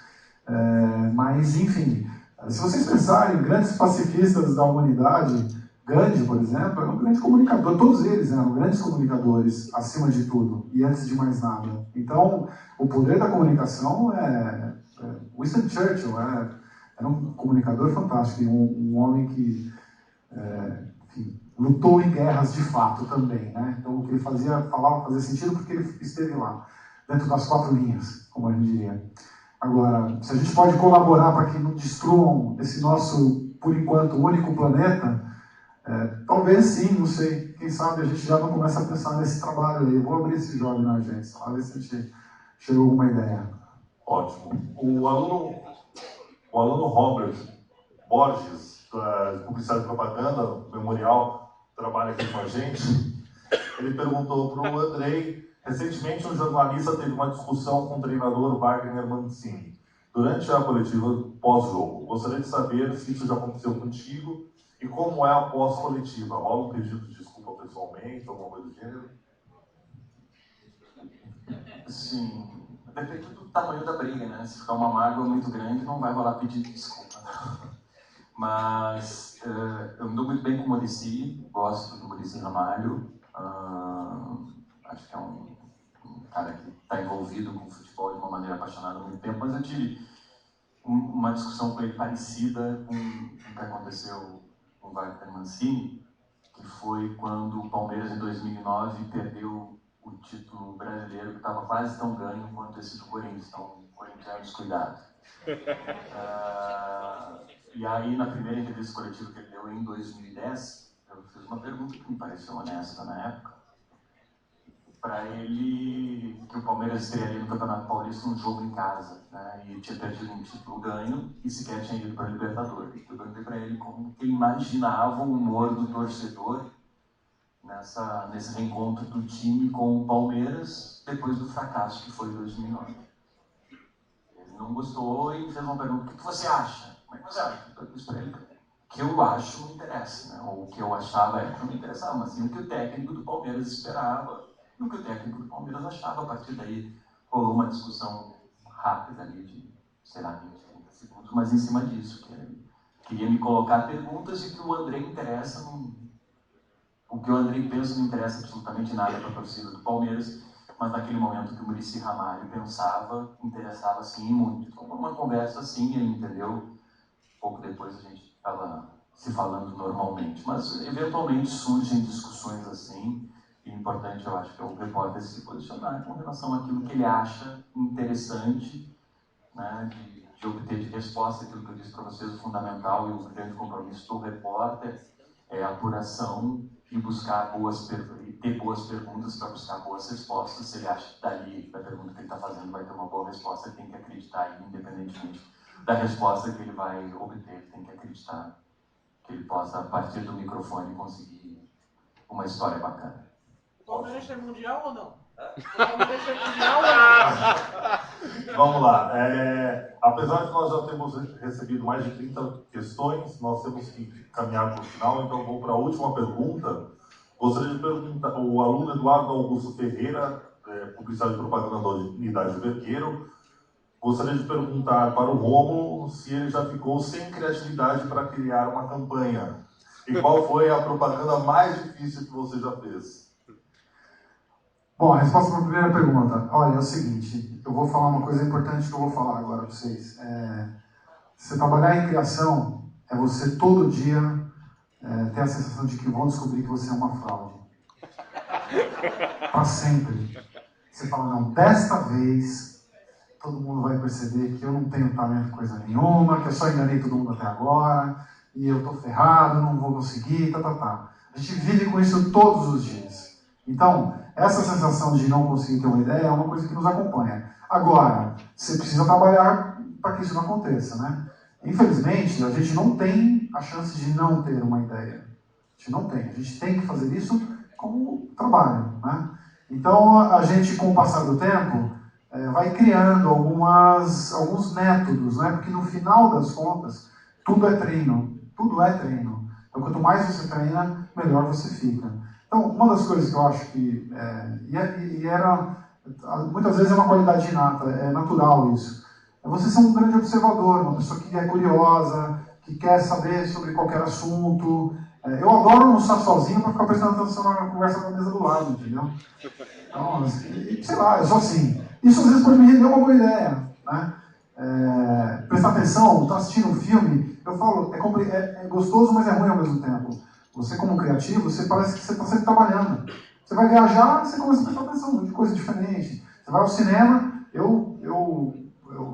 Mas, enfim, se vocês pensarem, grandes pacifistas da humanidade, Gandhi, por exemplo, era um grande comunicador, todos eles eram grandes comunicadores, acima de tudo, e antes de mais nada. Então, o poder da comunicação Winston Churchill era um comunicador fantástico, um homem que enfim, lutou em guerras de fato também, né? Então, o que ele falava fazia sentido porque ele esteve lá, dentro das 4 linhas, como a gente diria. Agora, se a gente pode colaborar para que não destruam esse nosso, por enquanto, único planeta, talvez sim, não sei. Quem sabe a gente já não começa a pensar nesse trabalho aí. Eu vou abrir esse jogo na agência, para ver se a gente chegou a alguma ideia. Ótimo. O aluno Robert Borges, da Publicidade e Propaganda, Memorial, trabalha aqui com a gente. Ele perguntou para o Andrei, recentemente um jornalista teve uma discussão com o treinador Wagner Mancini durante a coletiva pós-jogo. Gostaria de saber se isso já aconteceu contigo e como é a pós-coletiva. Rola um pedido de desculpa pessoalmente, alguma coisa do gênero? Sim, depende do tamanho da briga, né? Se ficar uma mágoa muito grande, não vai rolar pedido de desculpa. Mas eu me dou muito bem com o Muricy, gosto do Muricy Ramalho. Acho que é um cara que está envolvido com o futebol de uma maneira apaixonada há muito tempo, mas eu tive uma discussão com ele parecida com o que aconteceu com o Wagner Mancini, que foi quando o Palmeiras, em 2009, perdeu o título brasileiro, que estava quase tão ganho quanto esse do Corinthians. Então, o Corinthians descuidado. E aí, na primeira entrevista coletiva que ele deu em 2010, eu fiz uma pergunta que me pareceu honesta na época, para ele, que o Palmeiras estrearia no Campeonato Paulista um jogo em casa, né, e tinha perdido um título ganho e sequer tinha ido para a Libertadores. Eu perguntei para ele como que ele imaginava o humor do torcedor nesse reencontro do time com o Palmeiras depois do fracasso que foi em 2009. Ele não gostou e fez uma pergunta: o que você acha? Como é que você acha? Eu disse para ele: o que eu acho não interessa, né? Ou o que eu achava não me interessava, mas sim o que o técnico do Palmeiras esperava e o que o técnico do Palmeiras achava. A partir daí rolou uma discussão rápida ali de, sei lá, 20, 30 segundos, mas em cima disso, que ele queria me colocar perguntas e que o André interessa o que o André pensa não interessa absolutamente nada para a torcida do Palmeiras, mas naquele momento que o Muricy Ramalho pensava, interessava sim muito. Então, uma conversa assim, ele entendeu. Pouco depois a gente estava se falando normalmente, mas eventualmente surgem discussões assim, e o importante, eu acho, que é o repórter se posicionar com relação àquilo que ele acha interessante, né, de obter de resposta. Aquilo que eu disse para vocês, o fundamental e o grande compromisso do repórter é a apuração e buscar ter boas perguntas para buscar boas respostas. Se ele acha que dali, da pergunta que ele está fazendo, vai ter uma boa resposta, ele tem que acreditar, independentemente da resposta que ele vai obter, ele tem que acreditar que ele possa, a partir do microfone, conseguir uma história bacana. O Palmeiras é mundial ou não? Vamos lá. Apesar de nós já termos recebido mais de 30 questões, nós temos que caminhar para o final, então vou para a última pergunta. Gostaria de perguntar, o aluno Eduardo Augusto Ferreira, publicitário de propaganda da Unidade Verqueiro, gostaria de perguntar para o Rômulo se ele já ficou sem criatividade para criar uma campanha. E qual foi a propaganda mais difícil que você já fez? Bom, a resposta para a primeira pergunta. Olha, é o seguinte, eu vou falar uma coisa importante que eu vou falar agora para vocês. Você trabalhar em criação é você todo dia ter a sensação de que vão descobrir que você é uma fraude. Para sempre. Você fala, não, desta vez todo mundo vai perceber que eu não tenho talento coisa nenhuma, que eu só enganei todo mundo até agora, e eu tô ferrado, não vou conseguir, A gente vive com isso todos os dias. Então, essa sensação de não conseguir ter uma ideia é uma coisa que nos acompanha. Agora, você precisa trabalhar para que isso não aconteça, né? Infelizmente, a gente não tem a chance de não ter uma ideia. A gente não tem. A gente tem que fazer isso como trabalho, né? Então, a gente, com o passar do tempo, vai criando alguns métodos, né? Porque no final das contas, tudo é treino. Tudo é treino. Então, quanto mais você treina, melhor você fica. Então, uma das coisas que eu acho que... muitas vezes é uma qualidade inata, é natural isso. É você ser um grande observador, uma pessoa que é curiosa, que quer saber sobre qualquer assunto. Eu adoro almoçar sozinho para ficar prestando atenção na conversa na mesa do lado, entendeu? Então, sei lá, eu sou assim. Isso às vezes pode me render uma boa ideia, né? Prestar atenção, estar assistindo um filme, eu falo, é gostoso, mas é ruim ao mesmo tempo. Você como criativo, você parece que você está sempre trabalhando. Você vai viajar, você começa a prestar atenção de coisa diferente. Você vai ao cinema, eu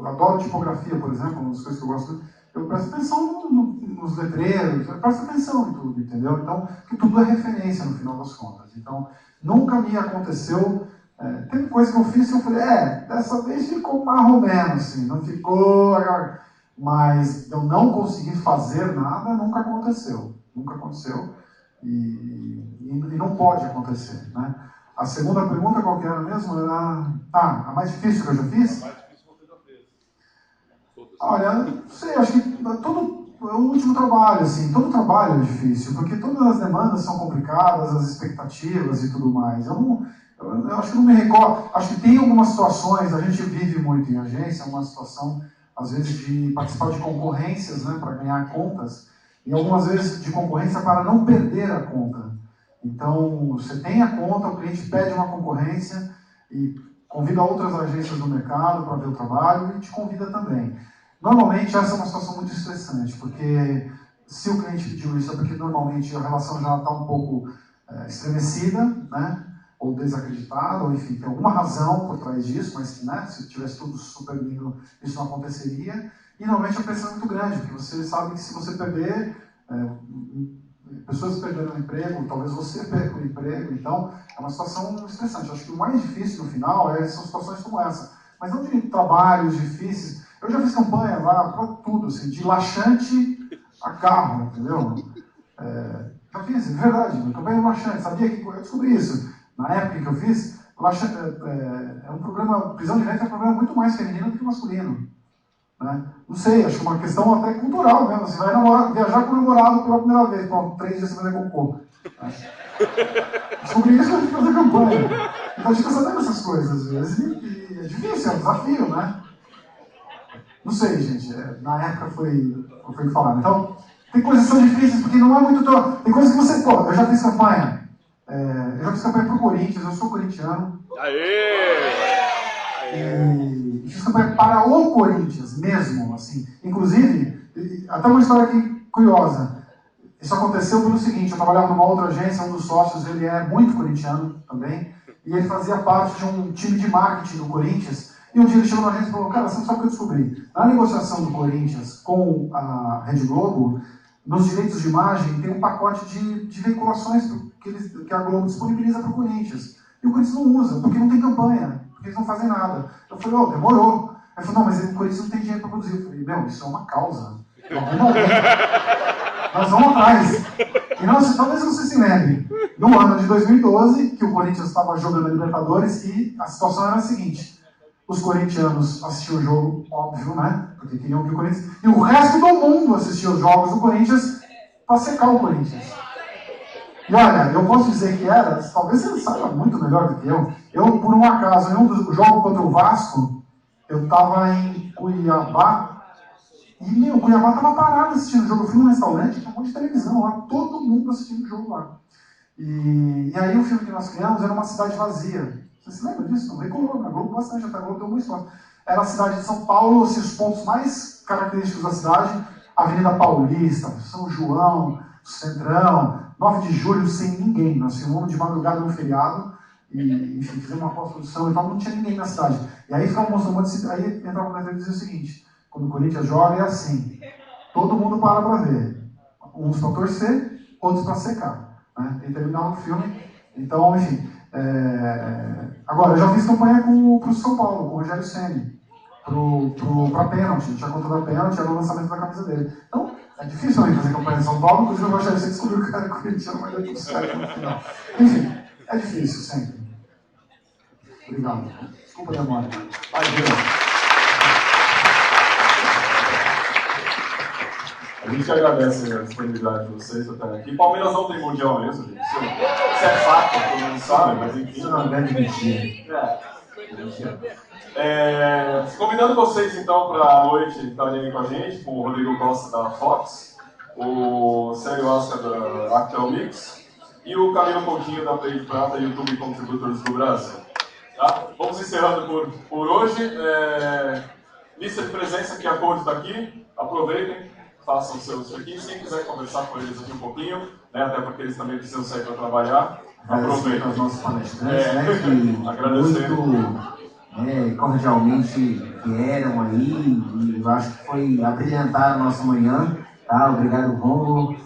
adoro tipografia, por exemplo, uma das coisas que eu gosto. Eu presto atenção nos letreiros, eu presto atenção em tudo, entendeu? Então, que tudo é referência no final das contas. Então, nunca me aconteceu. Tem coisa que eu fiz e eu falei, dessa vez ficou mais ou menos, assim, não ficou. Mas eu não consegui fazer nada, nunca aconteceu. Nunca aconteceu e não pode acontecer, né? A segunda pergunta, qual que era mesmo? Era a mais difícil que eu já fiz? A mais difícil que você já fez. Olha, não sei, acho que o último trabalho, assim, todo trabalho é difícil, porque todas as demandas são complicadas, as expectativas e tudo mais. Eu acho que não me recordo, acho que tem algumas situações, a gente vive muito em agência, uma situação, às vezes, de participar de concorrências, né, para ganhar contas, e algumas vezes de concorrência para não perder a conta. Então, você tem a conta, o cliente pede uma concorrência e convida outras agências do mercado para ver o trabalho e te convida também. Normalmente, essa é uma situação muito estressante, porque se o cliente pediu isso é porque normalmente a relação já está um pouco estremecida, né? Ou desacreditada, ou enfim, tem alguma razão por trás disso, mas né, se tivesse tudo super lindo, isso não aconteceria. E normalmente a pressão é muito grande, porque você sabe que se você perder, pessoas perderam o emprego, talvez você perca o emprego, então é uma situação estressante. Acho que o mais difícil no final são situações como essa. Mas não de trabalhos difíceis. Eu já fiz campanha lá para tudo, assim, de laxante a carro, entendeu? Já fiz, é verdade, campanha de laxante, sabia que eu descobri isso. Na época que eu fiz, é um problema, prisão de ventre é um problema muito mais feminino do que masculino. Né? Não sei, acho que é uma questão até cultural mesmo. Você vai viajar com o namorado pela primeira vez, pronto, 3 dias você vai fazer cocô. Descobri isso quando eu fazer campanha. Então a gente está sabendo essas coisas às vezes. E é difícil, é um desafio, né? Não sei, gente. Na época foi o que falaram. Então, tem coisas que são difíceis porque não é muito. Tem coisas que você. Pô, eu já fiz campanha. Eu já fiz campanha pro Corinthians, eu sou corintiano. E fiz campanha para o Corinthians mesmo, assim. Inclusive, até uma história aqui curiosa. Isso aconteceu pelo seguinte, eu trabalhava numa outra agência, um dos sócios, ele é muito corintiano também, e ele fazia parte de um time de marketing do Corinthians, e um dia ele chegou na agência e falou, cara, você não sabe o que eu descobri? Na negociação do Corinthians com a Rede Globo, nos direitos de imagem, tem um pacote de veiculações que a Globo disponibiliza para o Corinthians. E o Corinthians não usa, porque não tem campanha, porque eles não fazem nada. Eu falei, demorou. Ele falou, não, mas o Corinthians não tem dinheiro para produzir. Eu falei, meu, isso é uma causa. Nós vamos atrás. E talvez você se lembre. no ano de 2012, que o Corinthians estava jogando a Libertadores e a situação era a seguinte: os corintianos assistiam o jogo, óbvio, né? Porque queriam que o Corinthians... E o resto do mundo assistia os jogos do Corinthians para secar o Corinthians. E olha, eu posso dizer que era, talvez você saiba muito melhor do que eu. Eu, por um acaso, em um dos jogos contra o Vasco, eu estava em Cuiabá, e o Cuiabá estava parado assistindo o jogo. Eu fui num restaurante, tinha um monte de televisão lá, todo mundo assistindo o jogo lá. E aí o filme que nós criamos era uma cidade vazia. Você se lembra disso? Não decorou na Globo bastante, até a Globo deu uma história. Era a cidade de São Paulo, assim, os pontos mais característicos da cidade: Avenida Paulista, São João, Centrão, 9 de julho, sem ninguém. Nós filmamos de madrugada no feriado, e enfim, fizemos uma pós-produção e tal, não tinha ninguém na cidade. E aí ficava mostrando uma cidade, aí entrava na TV e dizia o seguinte: quando o Corinthians joga é assim, todo mundo para ver. Uns para torcer, outros para secar. Né? E terminava o filme. Então, enfim. Agora, eu já fiz campanha pro São Paulo, com o Rogério Ceni, pra pênalti. Tinha conta da pênalti, era o lançamento da camisa dele. Então, é difícil aí fazer campanha em São Paulo, inclusive o Rogério Ceni descobriu que o cara é corintiano, mas deu tudo certo no final. Enfim, é difícil sempre. Obrigado. Desculpa a demora. A gente agradece a disponibilidade de vocês até aqui. Palmeiras não tem mundial mesmo, gente. Isso é fato, todo mundo sabe, mas enfim. Isso não é grande mentira. Convidando vocês então para a noite estarem aí com a gente, com o Rodrigo Costa da Fox, o Célio Asca da Actel Mix e o Camilo Coutinho da Play de Prata, YouTube Contributores do Brasil. Tá? Vamos encerrando por hoje. Lista de presença, que a Code está aqui. Aproveitem. Façam seus check-ins. Quem quiser conversar com eles aqui um pouquinho, né, até porque eles também precisam sair para trabalhar, aproveitem. Aos nossos palestrantes, né, que muito cordialmente vieram aí, e eu acho que foi abrilhantar a nossa manhã. Tá? Obrigado, Rômulo,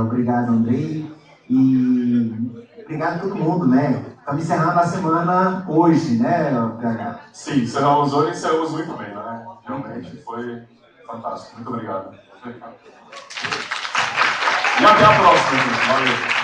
obrigado, Andrei, e obrigado a todo mundo, né? Estamos encerrando a semana hoje, né, PH? Sim, encerramos hoje e encerramos muito bem, né? Realmente foi fantástico. Muito obrigado. E até a próxima, gente. Valeu.